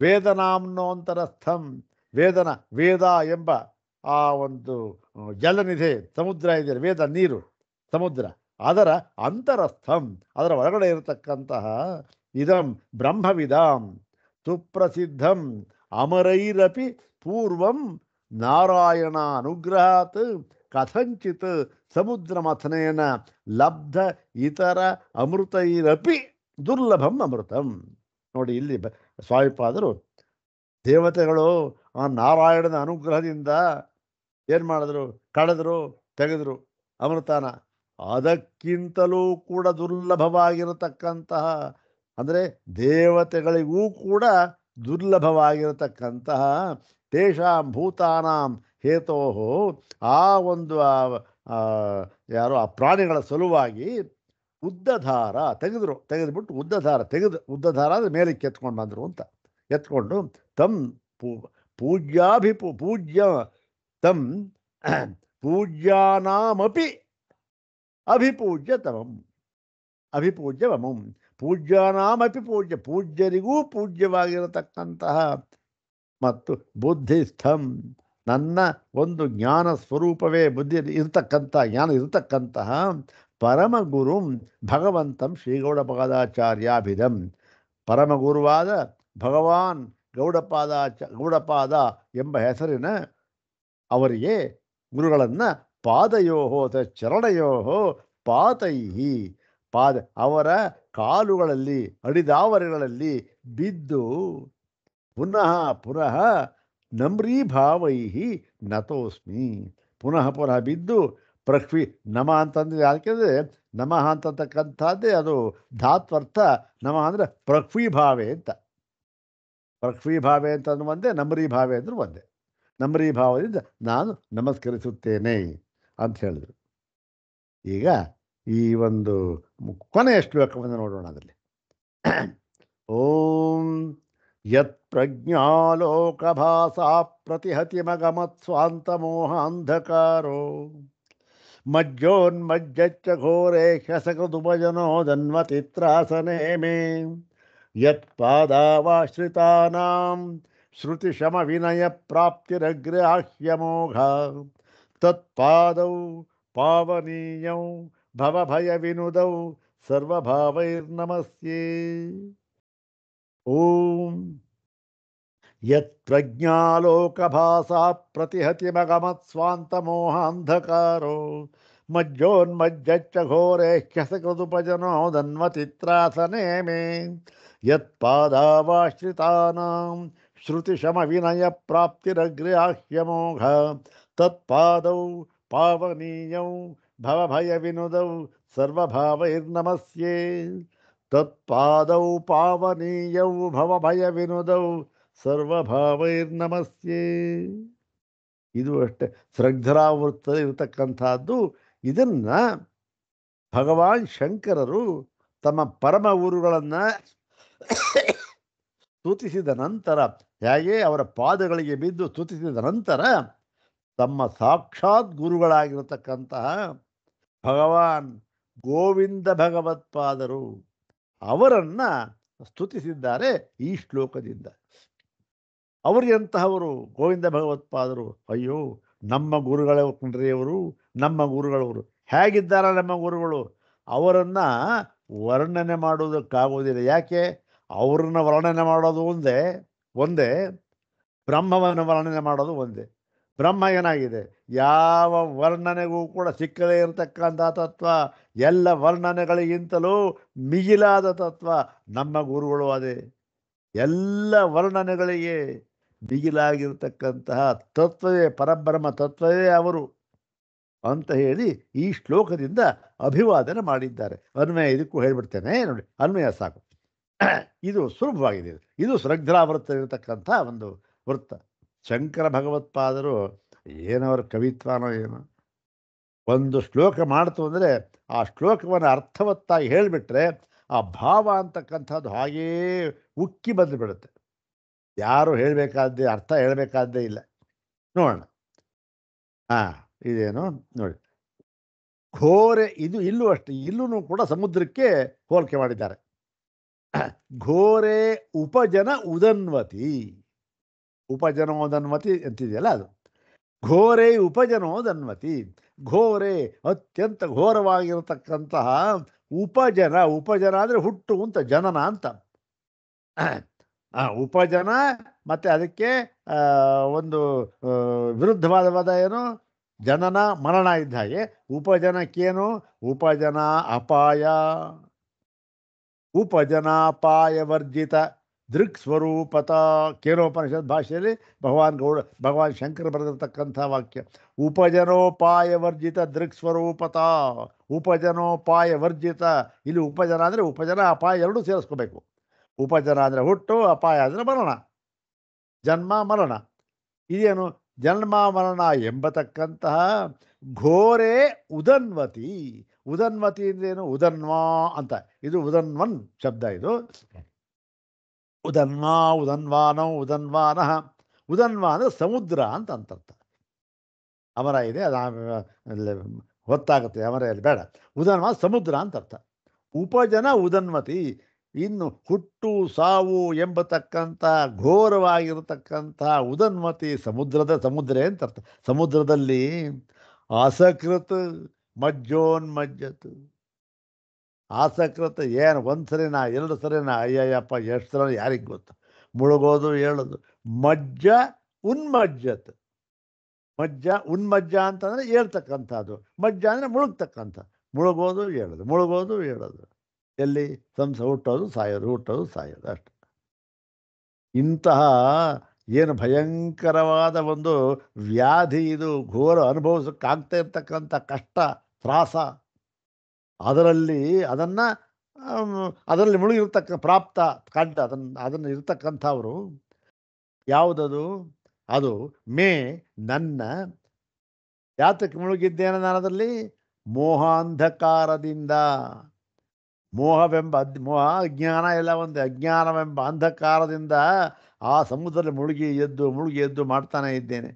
ವೇದನಾಮ್ನೋಂತರಸ್ಥಂ, ವೇದ ಎಂಬ ಆ ಒಂದು ಜಲನಿಧೆ ಸಮುದ್ರ ಇದೆ, ವೇದ ನೀರು ಸಮುದ್ರ, ಅದರ ಅಂತರಸ್ಥಂ ಅದರ ಒಳಗಡೆ ಇರತಕ್ಕಂತಹ ಇದಂ ಬ್ರಹ್ಮವಿದಾಂ ಸುಪ್ರಸಿದ್ಧಂ ಅಮರೈರಪಿ ಪೂರ್ವಂ ನಾರಾಯಣ ಅನುಗ್ರಹಾತ್ ಕಥಂಚಿತ್ ಸಮುದ್ರ ಮಥನೇನ ಲಬ್ಧ ಇತರ ಅಮೃತೈರಪಿ ದುರ್ಲಭಂ ಅಮೃತಂ. ನೋಡಿ, ಇಲ್ಲಿ ಸ್ವಾಮಿಪಾದರು ದೇವತೆಗಳು ಆ ನಾರಾಯಣನ ಅನುಗ್ರಹದಿಂದ ಏನು ಮಾಡಿದ್ರು? ಕಳೆದ್ರು, ತೆಗೆದ್ರು ಅಮೃತನ. ಅದಕ್ಕಿಂತಲೂ ಕೂಡ ದುರ್ಲಭವಾಗಿರತಕ್ಕಂತಹ, ಅಂದರೆ ದೇವತೆಗಳಿಗೂ ಕೂಡ ದುರ್ಲಭವಾಗಿರತಕ್ಕಂತಹ ತೇಷಾಂ ಭೂತಾನಾಂ ಹೇತೋ, ಆ ಒಂದು ಯಾರು ಆ ಪ್ರಾಣಿಗಳ ಸಲುವಾಗಿ ಉದ್ದಧಾರ ತೆಗೆದುಬಿಟ್ಟು ಉದ್ದಧಾರ ಅಂದರೆ ಮೇಲಕ್ಕೆ ಎತ್ಕೊಂಡು ಬಂದರು ಅಂತ, ಎತ್ಕೊಂಡು ತಂ ಪೂಜ್ಯ ತಂ ಪೂಜ್ಯಾನಾಮಪಿ ಅಭಿಪೂಜ್ಯವಮಂ ಪೂಜ್ಯಾನಾಮಪಿ ಪೂಜ್ಯರಿಗೂ ಪೂಜ್ಯವಾಗಿರತಕ್ಕಂತಹ ಮತ್ತು ಬುದ್ಧಿಸ್ಥಂ ನನ್ನ ಒಂದು ಜ್ಞಾನ ಸ್ವರೂಪವೇ ಬುದ್ಧಿ ಇರತಕ್ಕಂಥ ಜ್ಞಾನ ಇರತಕ್ಕಂತಹ ಪರಮಗುರು ಭಗವಂತಂ ಶ್ರೀಗೌಡಪಾದಾಚಾರ್ಯಾಭಿಧಂ, ಪರಮಗುರುವಾದ ಭಗವಾನ್ ಗೌಡಪಾದ ಎಂಬ ಹೆಸರಿನ ಅವರಿಗೆ ಗುರುಗಳನ್ನು ಪಾದಯೋಹೋ ಚರಣಯೋಹೋ ಪಾತೈಹಿ ಅವರ ಕಾಲುಗಳಲ್ಲಿ ಅಡಿದಾವರೆಗಳಲ್ಲಿ ಬಿದ್ದು ಪುನಃ ನಮ್ರೀಭಾವೈಹಿ ನತೋಸ್ಮಿ, ಪುನಃ ಬಿದ್ದು ನಮ ಅಂತಂದ್ರೆ ಯಾಕೆಂದರೆ ನಮಃ ಅಂತಕ್ಕಂಥದ್ದೇ ಅದು ಧಾತ್ವರ್ಥ. ನಮಃ ಅಂದರೆ ಪೃಥ್ವೀಭಾವೆ ಅಂತ, ಪೃಥ್ವೀಭಾವೆ ಅಂತ ಒಂದೇ, ನಮ್ರೀಭಾವೆ ಅಂದ್ರೂ ಒಂದೇ. ನಮ್ರೀಭಾವದಿಂದ ನಾನು ನಮಸ್ಕರಿಸುತ್ತೇನೆ ಅಂತ ಹೇಳಿದರು. ಈಗ ಈ ಒಂದು ಕೊನೆಯ ಶ್ಲೋಕವನ್ನು ನೋಡೋಣ. ಅದರಲ್ಲಿ ಓಂ ಯತ್ ಪ್ರಜ್ಞಾಲೋಕಭಾಸಾ ಪ್ರತಿಹತಿಮಗಮತ್ ಸ್ವಾಂತಮೋಹ ಅಂಧಕಾರೋ ಮಜ್ಜೋನ್ಮಜ್ಜಚ್ಚ ಘೋರೆ ಹ್ಯಸಕೃದುಪಜನೋ ಧನ್ವತಿತ್ರಾಸನೆ ಮೇ ಯತ್ ಪಾದಾವಾಶ್ರಿತಾನಾಂ ಶ್ರುತಿಶಮ ವಿನಯ ಪ್ರಾಪ್ತಿರಗ್ರಾಹ್ಯಮೋಘ ತತ್ಪಾದೌ ಪಾವನೀಯೌ ಭವಭಯ ವಿನುದೌ ಸರ್ವಭಾವೈರ್ನಮಸ್ಯೇ. ಓಂ ಯತ್ ಪ್ರಜ್ಞಾಲೋಕಭಾಸಾ ಪ್ರತಿಹತಿಮಗಮತ್ ಸ್ವಾಂತಮೋಹ ಅಂಧಕಾರೋ ಮಜ್ಜೋನ್ಮಜ್ಜಚ್ಚ ಘೋರೆ ಹ್ಯಸಕೃದುಪಜನೋ ಧನ್ವತಿತ್ರಾಸನೆ ಮೇ ಯತ್ ಪಾದಾವಾಶ್ರಿತಾನಾಂ ಶ್ರುತಿಶಮ ವಿನಯ ಪ್ರಾಪ್ತಿರಗ್ರಾಹ್ಯಮೋಘ ತತ್ಪಾದೌ ಪಾವನೀಯೌ ಭವಭಯ ವಿನುದೌ ಸರ್ವಭಾವೈರ್ನಮಸ್ಯೇ. ತತ್ಪಾದೌ ಪಾವನೀಯೌ ಭವಭಯ ವಿನುದೌ ಸರ್ವಭಾವೈರ್ನಮಸ್ಯೇ. ಇದು ಅಷ್ಟೇ ಶ್ರದ್ಧಾವೃತ್ತ ಇರತಕ್ಕಂಥದ್ದು. ಇದನ್ನು ಭಗವಾನ್ ಶಂಕರರು ತಮ್ಮ ಪರಮ ಗುರುಗಳನ್ನು ಸ್ತುತಿಸಿದ ನಂತರ, ಹೇಗೆ ಅವರ ಪಾದಗಳಿಗೆ ಬಿದ್ದು ಸ್ತುತಿಸಿದ ನಂತರ ತಮ್ಮ ಸಾಕ್ಷಾತ್ ಗುರುಗಳಾಗಿರತಕ್ಕಂತಹ ಭಗವಾನ್ ಗೋವಿಂದ ಭಗವತ್ಪಾದರು ಅವರನ್ನ ಸ್ತುತಿಸಿದ್ದಾರೆ ಈ ಶ್ಲೋಕದಿಂದ. ಅವರು ಎಂತಹವರು? ಗೋವಿಂದ ಭಗವತ್ಪಾದರು. ಅಯ್ಯೋ, ನಮ್ಮ ಗುರುಗಳ ಕುಂಡ್ರಿಯವರು, ನಮ್ಮ ಗುರುಗಳವರು ಹೇಗಿದ್ದಾರೆ? ನಮ್ಮ ಗುರುಗಳು ಅವರನ್ನು ವರ್ಣನೆ ಮಾಡುವುದಕ್ಕಾಗುವುದಿಲ್ಲ. ಯಾಕೆ? ಅವ್ರನ್ನ ವರ್ಣನೆ ಮಾಡೋದು ಒಂದೇ ಒಂದೇ, ಬ್ರಹ್ಮವನ್ನು ವರ್ಣನೆ ಮಾಡೋದು ಒಂದೇ. ಬ್ರಹ್ಮ ಏನಾಗಿದೆ? ಯಾವ ವರ್ಣನೆಗೂ ಕೂಡ ಸಿಕ್ಕದೇ ಇರತಕ್ಕಂಥ ತತ್ವ, ಎಲ್ಲ ವರ್ಣನೆಗಳಿಗಿಂತಲೂ ಮಿಗಿಲಾದ ತತ್ವ ನಮ್ಮ ಗುರುಗಳು. ಅದೇ ಎಲ್ಲ ವರ್ಣನೆಗಳಿಗೆ ಮಿಗಿಲಾಗಿರ್ತಕ್ಕಂತಹ ತತ್ವವೇ, ಪರಬ್ರಹ್ಮ ತತ್ವವೇ ಅವರು ಅಂತ ಹೇಳಿ ಈ ಶ್ಲೋಕದಿಂದ ಅಭಿವಾದನೆ ಮಾಡಿದ್ದಾರೆ. ಅನ್ವಯ ಇದಕ್ಕೂ ಹೇಳ್ಬಿಡ್ತೇನೆ ನೋಡಿ, ಅನ್ವಯ ಸಾಕು. ಇದು ಸುಲಭವಾಗಿದೆ. ಇದು ಶ್ರದ್ಧಾವೃತ್ತ ಇರತಕ್ಕಂಥ ಒಂದು ವೃತ್ತ. ಶಂಕರ ಭಗವತ್ಪಾದರು ಏನವರ ಕವಿತ್ವನೋ ಏನೋ, ಒಂದು ಶ್ಲೋಕ ಮಾಡ್ತು ಅಂದರೆ ಆ ಶ್ಲೋಕವನ್ನು ಅರ್ಥವತ್ತಾಗಿ ಹೇಳಿಬಿಟ್ರೆ ಆ ಭಾವ ಅಂತಕ್ಕಂಥದ್ದು ಹಾಗೇ ಉಕ್ಕಿ ಬಂದು ಬಿಡುತ್ತೆ. ಯಾರು ಹೇಳಬೇಕಾದ್ದೇ, ಅರ್ಥ ಹೇಳಬೇಕಾದ್ದೇ ಇಲ್ಲ. ನೋಡೋಣ. ಇದೇನು ನೋಡಿ, ಘೋರೆ. ಇದು ಇಲ್ಲೂ ಅಷ್ಟೇ, ಇಲ್ಲೂ ಕೂಡ ಸಮುದ್ರಕ್ಕೆ ಹೋಲಿಕೆ ಮಾಡಿದ್ದಾರೆ. ಘೋರೆ ಉಪಜನ ಉದನ್ವತಿ. ಉಪಜನೋದನ್ವತಿ ಅಂತಿದೆಯಲ್ಲ ಅದು. ಘೋರೆ ಉಪಜನೋದನ್ವತಿ. ಘೋರೆ ಅತ್ಯಂತ ಘೋರವಾಗಿರತಕ್ಕಂತಹ ಉಪಜನ. ಉಪಜನ ಅಂದರೆ ಹುಟ್ಟು ಅಂತ, ಜನನ ಅಂತ. ಉಪಜನ ಮತ್ತೆ ಅದಕ್ಕೆ ಒಂದು ವಿರುದ್ಧವಾದ ಪದ ಏನು? ಜನನ ಮರಣ ಇದ್ದ ಹಾಗೆ. ಉಪಜನಕ್ಕೇನು? ಉಪಜನ ಅಪಾಯ. ಉಪಜನಾಪಾಯ ವರ್ಜಿತ ದೃಕ್ ಸ್ವರೂಪತ. ಕೇನೋಪನಿಷತ್ ಭಾಷೆಯಲ್ಲಿ ಭಗವಾನ್ ಶಂಕರ ಬರೆದಿರ್ತಕ್ಕಂಥ ವಾಕ್ಯ. ಉಪಜನೋಪಾಯ ವರ್ಜಿತ ದೃಕ್ ಸ್ವರೂಪತ. ಉಪಜನೋಪಾಯ ವರ್ಜಿತ. ಇಲ್ಲಿ ಉಪಜನ ಅಂದರೆ ಉಪಜನ ಅಪಾಯ ಎರಡೂ ಸೇರಿಸ್ಕೋಬೇಕು. ಉಪಜನ ಅಂದರೆ ಹುಟ್ಟು, ಅಪಾಯ ಅಂದರೆ ಮರಣ, ಜನ್ಮ ಮರಣ. ಇದೇನು? ಜನ್ಮ ಮರಣ ಎಂಬತಕ್ಕಂತಹ ಘೋರೆ ಉದನ್ವತಿ. ಉದನ್ವತಿ ಅಂದ್ರೇನು? ಉದನ್ವಾ ಅಂತ. ಇದು ಉದನ್ವನ್ ಶಬ್ದ. ಇದು ಉದನ್ವಾ, ಉದನ್ವಾನೋ, ಉದನ್ವಾನಃ. ಉದನ್ವ ಅಂದರೆ ಸಮುದ್ರ ಅಂತ ಅಂತರ್ಥ. ಅಮರ ಇದೆ, ಅದು ಹೊತ್ತಾಗುತ್ತೆ, ಅಮರೆಯಲ್ಲಿ ಬೇಡ. ಉದನ್ವ ಸಮುದ್ರ ಅಂತ ಅರ್ಥ. ಉಪಜನ ಉದನ್ವತಿ. ಇನ್ನು ಹುಟ್ಟು ಸಾವು ಎಂಬತಕ್ಕಂಥ ಘೋರವಾಗಿರತಕ್ಕಂಥ ಉದನ್ವತಿ ಸಮುದ್ರ ಅಂತ ಅರ್ಥ. ಸಮುದ್ರದಲ್ಲಿ ಅಸಕೃತ್ ಮಜ್ಜೋನ್ಮಜ್ಜತ್. ಆಸಕೃತ ಏನು? ಒಂದು ಸರಿನಾ, ಎರಡು ಸರಿನಾ? ಅಯ್ಯಯ್ಯಪ್ಪ, ಎಷ್ಟು ಸಲ ಯಾರಿಗೆ ಗೊತ್ತು. ಮುಳುಗೋದು ಹೇಳೋದು. ಮಜ್ಜ ಉನ್ಮಜ್ಜತ್. ಮಜ್ಜ ಉನ್ಮಜ್ಜ ಅಂತಂದರೆ ಹೇಳ್ತಕ್ಕಂಥದ್ದು. ಮಜ್ಜ ಅಂದರೆ ಮುಳುಗ್ತಕ್ಕಂಥ. ಮುಳುಗೋದು ಹೇಳೋದು, ಮುಳುಗೋದು ಹೇಳೋದು. ಎಲ್ಲಿ? ಹುಟ್ಟೋದು ಸಾಯೋದು, ಹುಟ್ಟೋದು ಸಾಯೋದು ಅಷ್ಟೆ. ಇಂತಹ ಏನು ಭಯಂಕರವಾದ ಒಂದು ವ್ಯಾಧಿ ಇದು. ಘೋರ ಅನುಭವಿಸೋಕ್ಕಾಗ್ತಾ ಇರ್ತಕ್ಕಂಥ ಕಷ್ಟ, ತ್ರಾಸ. ಅದರಲ್ಲಿ ಮುಳುಗಿರ್ತಕ್ಕ ಪ್ರಾಪ್ತ ಕಂಡ ಅದನ್ನು ಇರ್ತಕ್ಕಂಥವ್ರು. ಯಾವುದದು? ಅದು ನನ್ನ. ಯಾತಕ್ಕೆ ಮುಳುಗಿದ್ದೇನೆ ನಾನು ಅದರಲ್ಲಿ? ಮೋಹಾಂಧಕಾರದಿಂದ. ಮೋಹ ಅಜ್ಞಾನ ಎಲ್ಲ ಒಂದೇ. ಅಜ್ಞಾನವೆಂಬ ಅಂಧಕಾರದಿಂದ ಆ ಸಮುದ್ರದಲ್ಲಿ ಮುಳುಗಿ ಎದ್ದು ಮಾಡ್ತಾನೆ ಇದ್ದೇನೆ.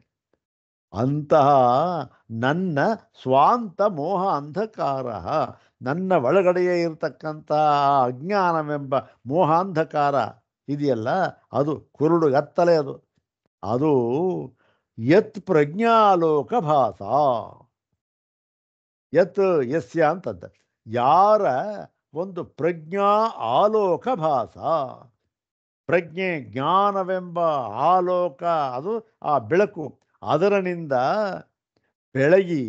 ಅಂತಹ ನನ್ನ ಸ್ವಾಂತ ಮೋಹ ಅಂಧಕಾರ, ನನ್ನ ಒಳಗಡೆಯೇ ಇರತಕ್ಕಂಥ ಅಜ್ಞಾನವೆಂಬ ಮೋಹಾಂಧಕಾರ ಇದೆಯಲ್ಲ, ಅದು ಕುರುಡು ಗತ್ತಲೆ. ಅದು ಯತ್ ಪ್ರಜ್ಞಾಲೋಕ ಭಾಸ. ಯಸ್ಯ ಅಂತದ್ದ. ಯಾರ ಒಂದು ಪ್ರಜ್ಞಾ ಆಲೋಕ ಭಾಸ. ಪ್ರಜ್ಞೆ, ಜ್ಞಾನವೆಂಬ ಆಲೋಕ, ಅದು ಆ ಬೆಳಕು. ಅದರನಿಂದ ಬೆಳಗಿ,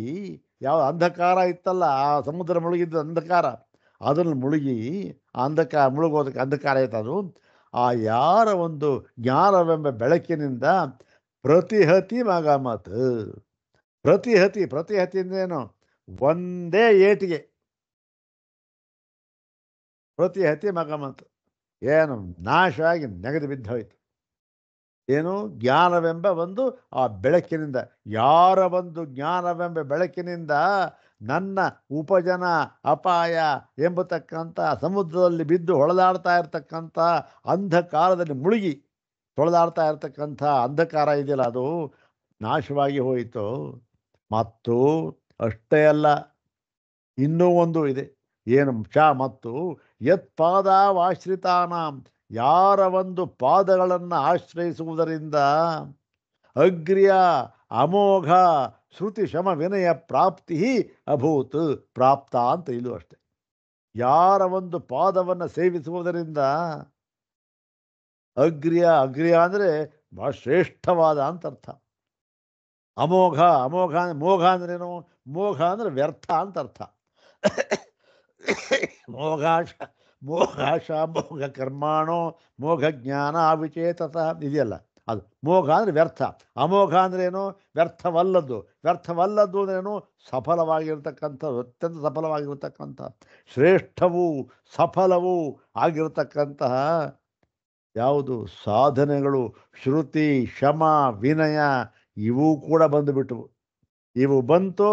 ಯಾವ ಅಂಧಕಾರ ಇತ್ತಲ್ಲ, ಆ ಸಮುದ್ರ ಮುಳುಗಿದ್ದ ಅಂಧಕಾರ, ಅದನ್ನು ಮುಳುಗಿ ಮುಳುಗೋದಕ್ಕೆ ಅಂಧಕಾರ ಇತ್ತದು. ಆ ಯಾರ ಒಂದು ಜ್ಞಾನವೆಂಬ ಬೆಳಕಿನಿಂದ ಪ್ರತಿಹತಿ ಮಗಮತ್. ಪ್ರತಿಹತಿ ಅಂದ್ರೇನು? ಒಂದೇ ಏಟಿಗೆ ಪ್ರತಿಹತಿ ಮಗಮತ್. ಏನು? ನಾಶ ಆಗಿ ನೆಗೆದು ಬಿದ್ದೋಯ್ತು. ಏನು? ಜ್ಞಾನವೆಂಬ ಒಂದು ಆ ಬೆಳಕಿನಿಂದ. ಯಾರ ಒಂದು ಜ್ಞಾನವೆಂಬ ಬೆಳಕಿನಿಂದ ನನ್ನ ಉಪಜನ ಅಪಾಯ ಎಂಬತಕ್ಕಂಥ ಸಮುದ್ರದಲ್ಲಿ ಬಿದ್ದು ಹೊಳೆದಾಡ್ತಾ ಇರತಕ್ಕಂಥ ಅಂಧಕಾರದಲ್ಲಿ ಮುಳುಗಿ ತೊಳೆದಾಡ್ತಾ ಇರತಕ್ಕಂಥ ಅಂಧಕಾರ ಇದೆಯಲ್ಲ, ಅದು ನಾಶವಾಗಿ ಹೋಯಿತು. ಮತ್ತು ಅಷ್ಟೇ ಅಲ್ಲ, ಇನ್ನೂ ಒಂದು ಇದೆ. ಏನು ಮತ್ತು ಯತ್ಪಾದಾವಾಶ್ರಿತಾನಾಂ, ಯಾರ ಒಂದು ಪಾದಗಳನ್ನು ಆಶ್ರಯಿಸುವುದರಿಂದ ಅಗ್ರ್ಯ ಅಮೋಘ ಶ್ರುತಿ ಶಮ ವಿನಯ ಪ್ರಾಪ್ತಿ ಅಭೂತ್ ಪ್ರಾಪ್ತ ಅಂತ ಇಲ್ಲೂ ಅಷ್ಟೆ. ಯಾರ ಒಂದು ಪಾದವನ್ನು ಸೇವಿಸುವುದರಿಂದ ಅಗ್ರ್ಯ ಅಂದರೆ ಬಹಳ ಶ್ರೇಷ್ಠವಾದ ಅಂತ ಅರ್ಥ. ಅಮೋಘ ಮೋಘ ಅಂದ್ರೇನು? ಮೋಘ ಅಂದರೆ ವ್ಯರ್ಥ ಅಂತ ಅರ್ಥ. ಮೋಘಾಶ ಮೋಘ ಕರ್ಮಾಣೋ ಮೋಘ ಜ್ಞಾನ ಅವಿಚೇತತ ಇದೆಯಲ್ಲ, ಅದು ಮೋಘ ಅಂದರೆ ವ್ಯರ್ಥ. ಅಮೋಘ ಅಂದ್ರೇನು? ವ್ಯರ್ಥವಲ್ಲದ್ದು ಅಂದ್ರೇನು? ಸಫಲವಾಗಿರ್ತಕ್ಕಂಥದ್ದು, ಅತ್ಯಂತ ಸಫಲವಾಗಿರ್ತಕ್ಕಂಥ, ಶ್ರೇಷ್ಠವೂ ಸಫಲವೂ ಆಗಿರತಕ್ಕಂತಹ ಯಾವುದು ಸಾಧನೆಗಳು, ಶ್ರುತಿ ಶಮ ವಿನಯ ಇವು ಕೂಡ ಬಂದುಬಿಟ್ಟವು. ಇವು ಬಂತು,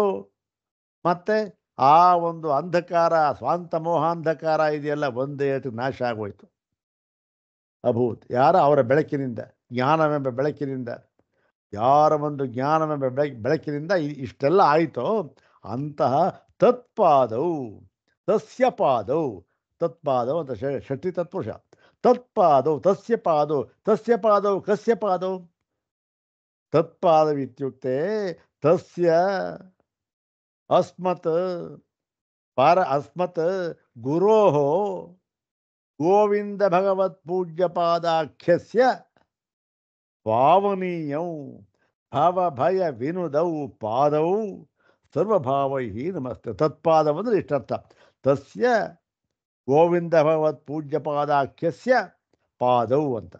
ಮತ್ತೆ ಆ ಒಂದು ಅಂಧಕಾರ, ಸ್ವಾಂತ ಮೋಹಾಂಧಕಾರ ಇದೆಯಲ್ಲ, ಒಂದೇ ನಾಶ ಆಗೋಯ್ತು. ಅಭೂತ್ ಯಾರ? ಅವರ ಬೆಳಕಿನಿಂದ, ಜ್ಞಾನವೆಂಬ ಬೆಳಕಿನಿಂದ. ಯಾರ ಒಂದು ಜ್ಞಾನವೆಂಬ ಬೆಳಕಿನಿಂದ ಇಷ್ಟೆಲ್ಲ ಆಯಿತೋ ಅಂತಹ ತತ್ಪಾದವು, ತಸ್ಯ ಪಾದವು, ತತ್ಪಾದವು ಅಂತ ಷಷ್ಠಿ ತತ್ಪುರುಷ. ತತ್ಪಾದವು ತಸ್ಯ ಪಾದವು, ತಸ್ಯ ಪಾದವು ಕಸ್ಯ ಪಾದವು? ತತ್ಪಾದವಿತ್ಯುಕ್ತೆ ತಸ್ಯ ಅಸ್ಮತ್ ಗುರೋಃ ಗೋವಿಂದ ಭಗವತ್ ಪೂಜ್ಯ ಪಾದಾಖ್ಯಸ್ಯ ಪಾವನೀಯೌ ಭವಭಯ ವಿನುದೌ ಪಾದೌ ಸರ್ವಭಾವೈ ನಮಸ್ತೆ. ತತ್ಪಾದವಂದ್ರೆ ಇಷ್ಟರ್ಥ. ತಸ್ಯ ಗೋವಿಂದ ಭಗವತ್ ಪೂಜ್ಯ ಪಾದಾಖ್ಯಸ್ಯ ಪಾದೌ ಅಂತ.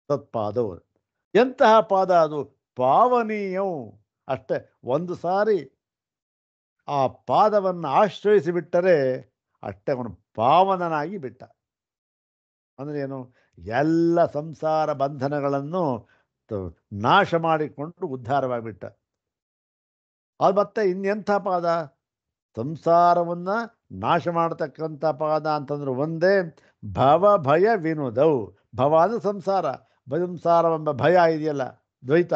ತತ್ಪಾದವು ಎಂತಹ ಪಾದ ಅದು? ಪಾವನೀಯವು. ಅಷ್ಟೇ, ಒಂದು ಸಾರಿ ಆ ಪಾದವನ್ನು ಆಶ್ರಯಿಸಿಬಿಟ್ಟರೆ ಅಷ್ಟೇ ಅವನು ಪಾವನನಾಗಿ ಬಿಟ್ಟ. ಅಂದರೆ ಏನು? ಎಲ್ಲ ಸಂಸಾರ ಬಂಧನಗಳನ್ನು ನಾಶ ಮಾಡಿಕೊಂಡು ಉದ್ಧಾರವಾಗಿಬಿಟ್ಟ. ಅದು ಮತ್ತೆ ಇನ್ನೆಂಥ ಪಾದ? ಸಂಸಾರವನ್ನು ನಾಶ ಮಾಡತಕ್ಕಂಥ ಪಾದ ಅಂತಂದ್ರೆ ಒಂದೇ, ಭವ ಭಯ ವಿನುದೌ. ಭವ ಅಂದರೆ ಸಂಸಾರ, ಸಂಸಾರವೆಂಬ ಭಯ ಇದೆಯಲ್ಲ, ದ್ವೈತ,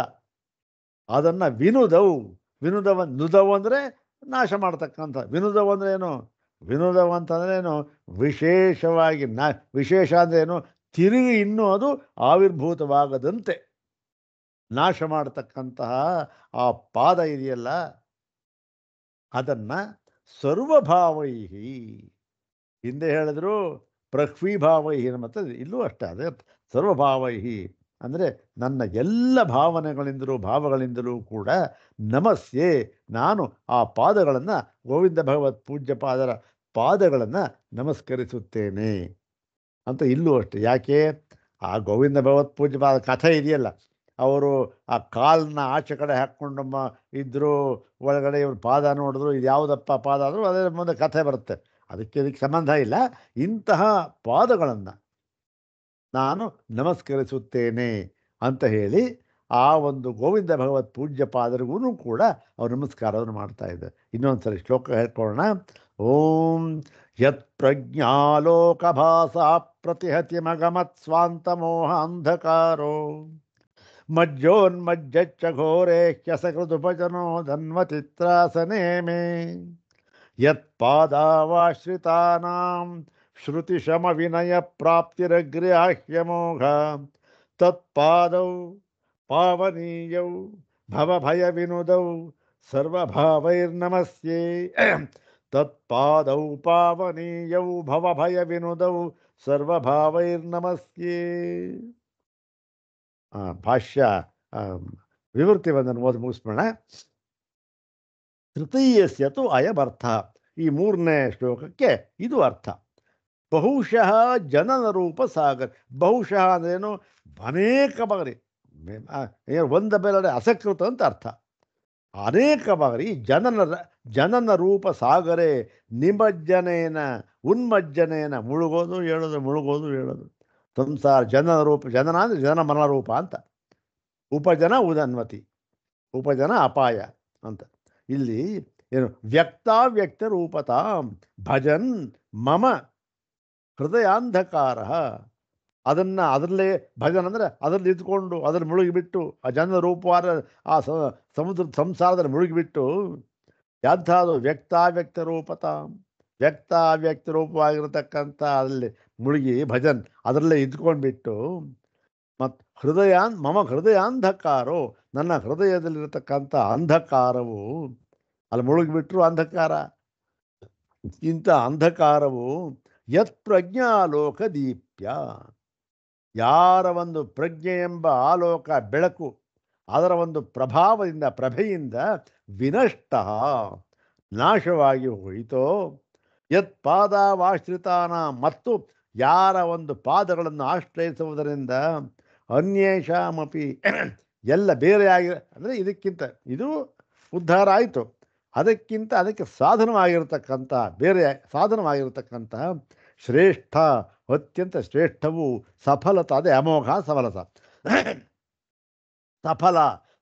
ಅದನ್ನು ನುದವು ಅಂದರೆ ನಾಶ ಮಾಡ್ತಕ್ಕಂಥ. ವಿನುದವು ಅಂದರೆ ಏನು? ವಿನುದವು ಅಂತಂದ್ರೆ ಏನು? ವಿಶೇಷವಾಗಿ ವಿಶೇಷ ಅಂದರೆ ಏನು? ತಿರುಗಿ ಇನ್ನೂ ಅದು ಆವಿರ್ಭೂತವಾಗದಂತೆ ನಾಶ ಮಾಡತಕ್ಕಂತಹ ಆ ಪಾದ ಇದೆಯಲ್ಲ, ಅದನ್ನು ಸರ್ವಭಾವೈಹಿ, ಹಿಂದೆ ಹೇಳಿದ್ರು ಪ್ರಕ್ವೀಭಾವೈಹಿ, ಮತ್ತು ಇಲ್ಲೂ ಅಷ್ಟೇ, ಅದೇ ಸರ್ವಭಾವೈಹಿ ಅಂದರೆ ನನ್ನ ಎಲ್ಲ ಭಾವಗಳಿಂದಲೂ ಕೂಡ ನಮಸ್ಯೆ, ನಾನು ಆ ಪಾದಗಳನ್ನು, ಗೋವಿಂದ ಭಗವತ್ ಪೂಜ್ಯ ಪಾದಗಳನ್ನು ನಮಸ್ಕರಿಸುತ್ತೇನೆ ಅಂತ ಇಲ್ಲೂ ಅಷ್ಟೆ. ಯಾಕೆ? ಆ ಗೋವಿಂದ ಭಗವತ್ ಪೂಜ್ಯ ಪಾದ ಕಥೆ ಇದೆಯಲ್ಲ, ಅವರು ಆ ಕಾಲನ್ನ ಆಚೆ ಕಡೆ ಹಾಕ್ಕೊಂಡು ಇದ್ದರು, ಒಳಗಡೆ ಇವ್ರ ಪಾದ ನೋಡಿದ್ರು, ಇದು ಯಾವುದಪ್ಪ ಪಾದ ಆದರೂ ಅದೇ ಮುಂದೆ ಕಥೆ ಬರುತ್ತೆ. ಇದಕ್ಕೆ ಸಂಬಂಧ ಇಲ್ಲ. ಇಂತಹ ಪಾದಗಳನ್ನು ನಾನು ನಮಸ್ಕರಿಸುತ್ತೇನೆ ಅಂತ ಹೇಳಿ ಆ ಒಂದು ಗೋವಿಂದ ಭಗವತ್ ಪೂಜ್ಯ ಪಾದರಿಗೂ ಕೂಡ ಅವರು ನಮಸ್ಕಾರವನ್ನು ಮಾಡ್ತಾ ಇದ್ದಾರೆ. ಇನ್ನೊಂದು ಸರಿ ಶ್ಲೋಕ ಹೇಳ್ಕೊಳ್ಳೋಣ. ಓಂ ಯತ್ ಪ್ರಜ್ಞಾಲೋಕಭಾಸ ಪ್ರತಿಹತಿ ಮಗಮತ್ ಸ್ವಾಂತ ಮೋಹ ಅಂಧಕಾರೋ ಮಜ್ಜೋನ್ಮಜ್ಜಚ್ಚ ಘೋರೆ ಹ್ಯಸಕೃದುಪಜನೋ ಧನ್ವಚಿತ್ರಾಸನೆ ಮೇ ಯತ್ ಪಾದಾವಾಶ್ರಿತಾನಾಂ ಶ್ರುತಿ ಶಮ ವಿನಯ ಪ್ರಾಪ್ತಿರಗ್ರ್ಯಾಹ್ಯಮೋಘ ತತ್ಪಾದೌ ಪಾವನೀಯೌ ಭವಭಯ ವಿನುದೌ ಸರ್ವಭಾವೈರ್ನಮಸ್ಯೆ. ತತ್ಪಾದೌ ಪಾವನೀಯೌ ಭವಭಯ ವಿನುದೌ ಸರ್ವಭಾವೈರ್ನಮಸ್ಯೆ. ಭಾಷ್ಯ ವಿವೃತ್ತಿ ಒಂದನ್ನು ಓದಿ ಮುಗಿಸ್ಬೋಣ. ತೃತೀಯಸ್ಯ ತು ಅಯಮರ್ಥ. ಈ ಮೂರನೇ ಶ್ಲೋಕಕ್ಕೆ ಇದು ಅರ್ಥ. ಬಹುಶಃ ಜನನ ರೂಪ ಸಾಗರ. ಬಹುಶಃ ಅಂದ್ರೇನು? ಅನೇಕ ಬಾರಿ, ಒಂದು ಬೇರೆ ಅಸಕೃತ ಅಂತ ಅರ್ಥ. ಅನೇಕ ಬಾರಿ ಜನನ ರೂಪ ಸಾಗರೆ ನಿಮಜ್ಜನೇನ ಉನ್ಮಜ್ಜನೇನ, ಮುಳುಗೋದು ಹೇಳೋದು ಸಂಸಾರ. ಜನನ ರೂಪ, ಜನನ ಅಂದರೆ ಜನ ಮರಣ ರೂಪ ಅಂತ. ಉಪಜನ ಉದನ್ವತಿ, ಉಪಜನ ಅಪಾಯ ಅಂತ. ಇಲ್ಲಿ ಏನು ವ್ಯಕ್ತಾವ್ಯಕ್ತ ರೂಪತಾಂ ಭಜನ್ ಮಮ ಹೃದಯಾಂಧಕಾರ. ಅದರಲ್ಲೇ ಭಜನ್ ಅಂದರೆ ಅದರಲ್ಲಿ ಇದ್ಕೊಂಡು ಅದನ್ನು ಮುಳುಗಿಬಿಟ್ಟು ಆ ಜನ ರೂಪವಾದ ಆ ಸಮುದ್ರ ಸಂಸಾರದಲ್ಲಿ ಮುಳುಗಿಬಿಟ್ಟು ಎಂಥದ್ದು ವ್ಯಕ್ತಾವ್ಯಕ್ತ ರೂಪತಾಂ, ವ್ಯಕ್ತಾವ್ಯಕ್ತ ರೂಪವಾಗಿರತಕ್ಕಂಥ ಅಲ್ಲಿ ಮುಳುಗಿ ಭಜನ್ ಅದರಲ್ಲೇ ಇದ್ಕೊಂಡ್ಬಿಟ್ಟು ಮತ್ತು ಮಮ ಹೃದಯಾಂಧಕಾರೋ, ನನ್ನ ಹೃದಯದಲ್ಲಿರತಕ್ಕಂಥ ಅಂಧಕಾರವು ಅಲ್ಲಿ ಮುಳುಗಿಬಿಟ್ರು ಅಂಧಕಾರ. ಇಂಥ ಅಂಧಕಾರವು ಯತ್ ಪ್ರಜ್ಞಾಲೋಕ ದೀಪ್ಯ, ಯಾರ ಒಂದು ಪ್ರಜ್ಞೆ ಎಂಬ ಆಲೋಕ ಬೆಳಕು ಅದರ ಒಂದು ಪ್ರಭಾವದಿಂದ ಪ್ರಭೆಯಿಂದ ವಿನಷ್ಟ ನಾಶವಾಗಿ ಹೋಯಿತೋ, ಯತ್ ಪಾದವಾಶ್ರಿತಾನ ಮತ್ತು ಯಾರ ಒಂದು ಪಾದಗಳನ್ನು ಆಶ್ರಯಿಸುವುದರಿಂದ ಅನ್ಯೇಷಾಮಪಿ ಎಲ್ಲ ಬೇರೆಯಾಗಿ ಅಂದರೆ ಇದಕ್ಕಿಂತ ಇದು ಉದ್ಧಾರ ಆಯಿತು, ಅದಕ್ಕೆ ಸಾಧನವಾಗಿರತಕ್ಕಂಥ ಬೇರೆ ಸಾಧನವಾಗಿರತಕ್ಕಂತಹ ಶ್ರೇಷ್ಠ ಅತ್ಯಂತ ಶ್ರೇಷ್ಠವು ಸಫಲತ, ಅದೇ ಅಮೋಘ ಸಫಲತ,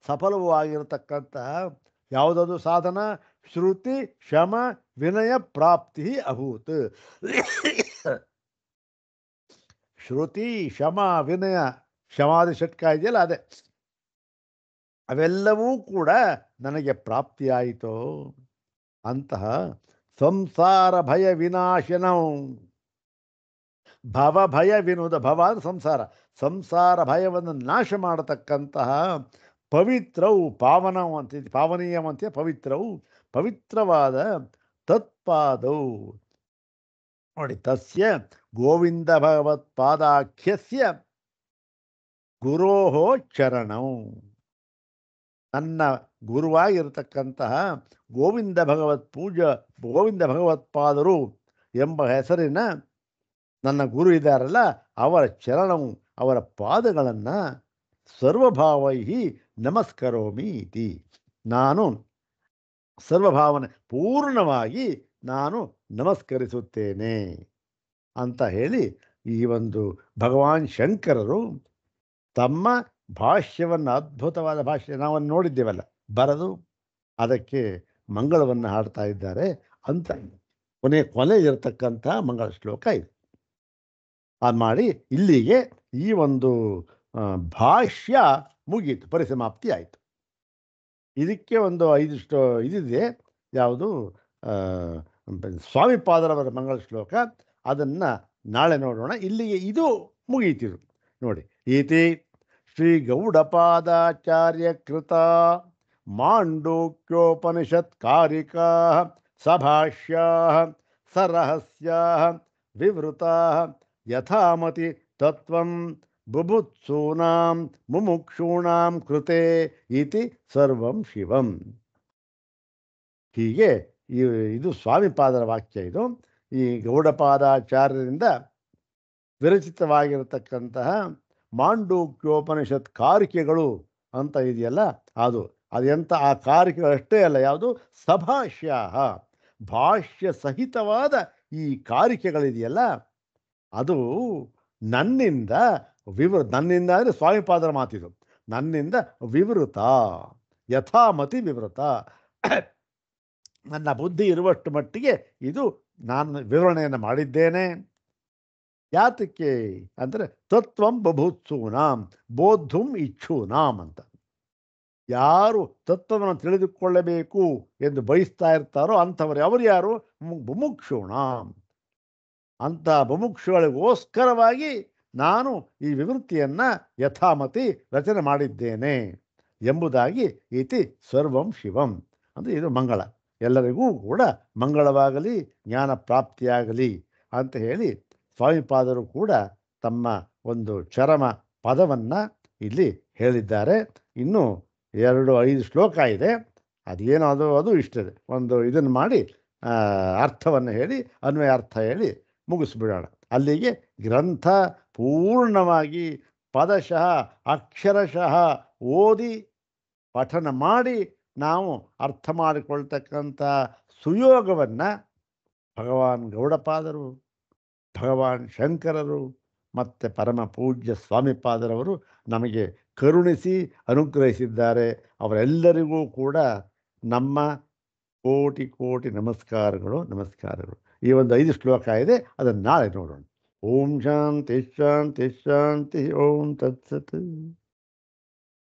ಸಫಲವೂ ಆಗಿರತಕ್ಕಂತಹ ಯಾವುದದು ಸಾಧನ? ಶ್ರುತಿ ಶಮ ವಿನಯ ಪ್ರಾಪ್ತಿ ಅಭೂತ್. ಶ್ರುತಿ ಶಮ ವಿನಯ ಶಮಾದಿ ಷಟ್ಕ ಇದೆಯಲ್ಲ ಅದೇ, ಅವೆಲ್ಲವೂ ಕೂಡ ನನಗೆ ಪ್ರಾಪ್ತಿಯಾಯಿತು. ಅಂತಹ ಸಂಸಾರ ಭಯ ವಿನಾಶನೌ, ಭಯ ವಿನೋದ, ಭವ ಸಂಸಾರ, ಸಂಸಾರ ಭಯವನ್ನು ನಾಶ ಮಾಡತಕ್ಕಂತಹ ಪವಿತ್ರವು ಪಾವನೀಯವಂತೆ ಪವಿತ್ರವು ಪವಿತ್ರವಾದ ತತ್ಪಾದೌ ನೋಡಿ. ತಸ್ಯ ಗೋವಿಂದ ಭಗವತ್ಪಾದಾಖ್ಯಸ್ಯ ಗುರೋಹೋ ಚರಣೌ, ನನ್ನ ಗುರುವಾಗಿರತಕ್ಕಂತಹ ಗೋವಿಂದ ಭಗವತ್ಪಾದರು ಎಂಬ ಹೆಸರಿನ ನನ್ನ ಗುರು ಇದ್ದಾರಲ್ಲ ಅವರ ಚರಣವು ಅವರ ಪಾದಗಳನ್ನು ಸರ್ವಭಾವೈ ನಮಸ್ಕರೋಮಿ ಇತಿ, ನಾನು ಸರ್ವಭಾವನೆ ಪೂರ್ಣವಾಗಿ ನಾನು ನಮಸ್ಕರಿಸುತ್ತೇನೆ ಅಂತ ಹೇಳಿ ಈ ಒಂದು ಭಗವಾನ್ ಶಂಕರರು ತಮ್ಮ ಭಾಷ್ಯವನ್ನು, ಅದ್ಭುತವಾದ ಭಾಷ್ಯ ನಾವನ್ನು ನೋಡಿದ್ದೇವಲ್ಲ ಬರೆದು ಅದಕ್ಕೆ ಮಂಗಳವನ್ನು ಹಾಡ್ತಾ ಇದ್ದಾರೆ ಅಂತ ಕೊನೆ ಇರತಕ್ಕಂಥ ಮಂಗಳ ಶ್ಲೋಕ ಇದು. ಅದು ಮಾಡಿ ಇಲ್ಲಿಗೆ ಈ ಒಂದು ಭಾಷ್ಯ ಮುಗೀತು, ಪರಿಸಮಾಪ್ತಿ ಆಯಿತು. ಇದಕ್ಕೆ ಒಂದು 5 ಇದಿದೆ, ಯಾವುದು ಸ್ವಾಮಿಪಾದರವರ ಮಂಗಳ ಶ್ಲೋಕ, ಅದನ್ನು ನಾಳೆ ನೋಡೋಣ. ಇಲ್ಲಿಗೆ ಇದು ಮುಗೀತಿರು ನೋಡಿ. ಇತಿ ಶ್ರೀ ಗೌಡಪಾದಾಚಾರ್ಯ ಕೃತ ಮಾಂಡೂಕ್ಯೋಪನಿಷತ್ ಕಾರಿಕಾ ಸಭಾಷ್ಯಾ ಸರಹಸ್ಯಾ ವಿವೃತಾ ಯಥಾಮತಿ ತತ್ವಂ ಬುಭುತ್ಸೂನಾಂ ಮುಮುಕ್ಷೂಣಾಂ ಕೃತೆ ಇತಿ ಸರ್ವಂ ಶಿವಂ. ಹೀಗೆ ಇದು ಸ್ವಾಮಿಪಾದರ ವಾಕ್ಯ. ಇದು ಈ ಗೌಡಪಾದಾಚಾರ್ಯರಿಂದ ವಿರಚಿತವಾಗಿರತಕ್ಕಂತಹ ಮಾಂಡೂಕ್ಯೋಪನಿಷತ್ ಕಾರಿಕೆಗಳು ಅಂತ ಇದೆಯಲ್ಲ, ಅದೆಂಥ ಆ ಕಾರಿಕೆಗಳಷ್ಟೇ ಅಲ್ಲ, ಯಾವುದು ಸಭಾಷ್ಯ, ಭಾಷ್ಯ ಸಹಿತವಾದ ಈ ಕಾರಿಕೆಗಳಿದೆಯಲ್ಲ ಅದು ನನ್ನಿಂದ ನನ್ನಿಂದ ಅಂದರೆ ಸ್ವಾಮಿಪಾದರ ಮಾತಿದು, ನನ್ನಿಂದ ವಿವೃತ, ಯಥಾಮತಿ ವಿವೃತ, ನನ್ನ ಬುದ್ಧಿ ಇರುವಷ್ಟು ಮಟ್ಟಿಗೆ ಇದು ನಾನು ವಿವರಣೆಯನ್ನು ಮಾಡಿದ್ದೇನೆ. ಯಾತಕ್ಕೆ ಅಂದರೆ ತತ್ವಂ ಬಭೂತ್ಸೂನಾಂ ಬೋದ್ಧುಂ ಇಚ್ಛೂನಾಂ ಅಂತ, ಯಾರು ತತ್ವವನ್ನು ತಿಳಿದುಕೊಳ್ಳಬೇಕು ಎಂದು ಬಯಸ್ತಾ ಇರ್ತಾರೋ ಅಂಥವರು ಅವರು ಯಾರು? ಮುಮುಕ್ಷೂಣಾಂ, ಅಂಥ ಮುಮುಕ್ಷುಗಳಿಗೋಸ್ಕರವಾಗಿ ನಾನು ಈ ವಿವೃತ್ತಿಯನ್ನು ಯಥಾಮತಿ ರಚನೆ ಮಾಡಿದ್ದೇನೆ ಎಂಬುದಾಗಿ ಇತಿ ಸರ್ವಂ ಶಿವಂ. ಅಂದರೆ ಇದು ಮಂಗಳ, ಎಲ್ಲರಿಗೂ ಕೂಡ ಮಂಗಳವಾಗಲಿ, ಜ್ಞಾನ ಪ್ರಾಪ್ತಿಯಾಗಲಿ ಅಂತ ಹೇಳಿ ಸ್ವಾಮಿಪಾದರು ಕೂಡ ತಮ್ಮ ಒಂದು ಚರಮ ಪದವನ್ನು ಇಲ್ಲಿ ಹೇಳಿದ್ದಾರೆ. ಇನ್ನು 5 ಶ್ಲೋಕ ಇದೆ, ಅದೇನೋ ಅದು ಇಷ್ಟಿದೆ. ಒಂದು ಇದನ್ನು ಮಾಡಿ ಅರ್ಥವನ್ನು ಹೇಳಿ ಅನ್ವಯ ಅರ್ಥ ಹೇಳಿ ಮುಗಿಸ್ಬಿಡೋಣ. ಅಲ್ಲಿಗೆ ಗ್ರಂಥ ಪೂರ್ಣವಾಗಿ ಪದಶಃ ಅಕ್ಷರಶಃ ಓದಿ ಪಠನ ಮಾಡಿ ನಾವು ಅರ್ಥ ಮಾಡಿಕೊಳ್ತಕ್ಕಂಥ ಸುಯೋಗವನ್ನು ಭಗವಾನ್ ಗೌಡಪಾದರು, ಭಗವಾನ್ ಶಂಕರರು ಮತ್ತು ಪರಮ ಪೂಜ್ಯ ಸ್ವಾಮಿಪಾದರವರು ನಮಗೆ ಕರುಣಿಸಿ ಅನುಗ್ರಹಿಸಿದ್ದಾರೆ. ಅವರೆಲ್ಲರಿಗೂ ಕೂಡ ನಮ್ಮ ಕೋಟಿ ಕೋಟಿ ನಮಸ್ಕಾರಗಳು, ನಮಸ್ಕಾರಗಳು. ಈ ಒಂದು 5 ಶ್ಲೋಕ ಇದೆ, ಅದನ್ನು ನಾಳೆ ನೋಡೋಣ. ಓಂ ಶಾಂತಿ ಶಾಂತಿ ಶಾಂತಿ. ಓಂ ತತ್ಸತ್.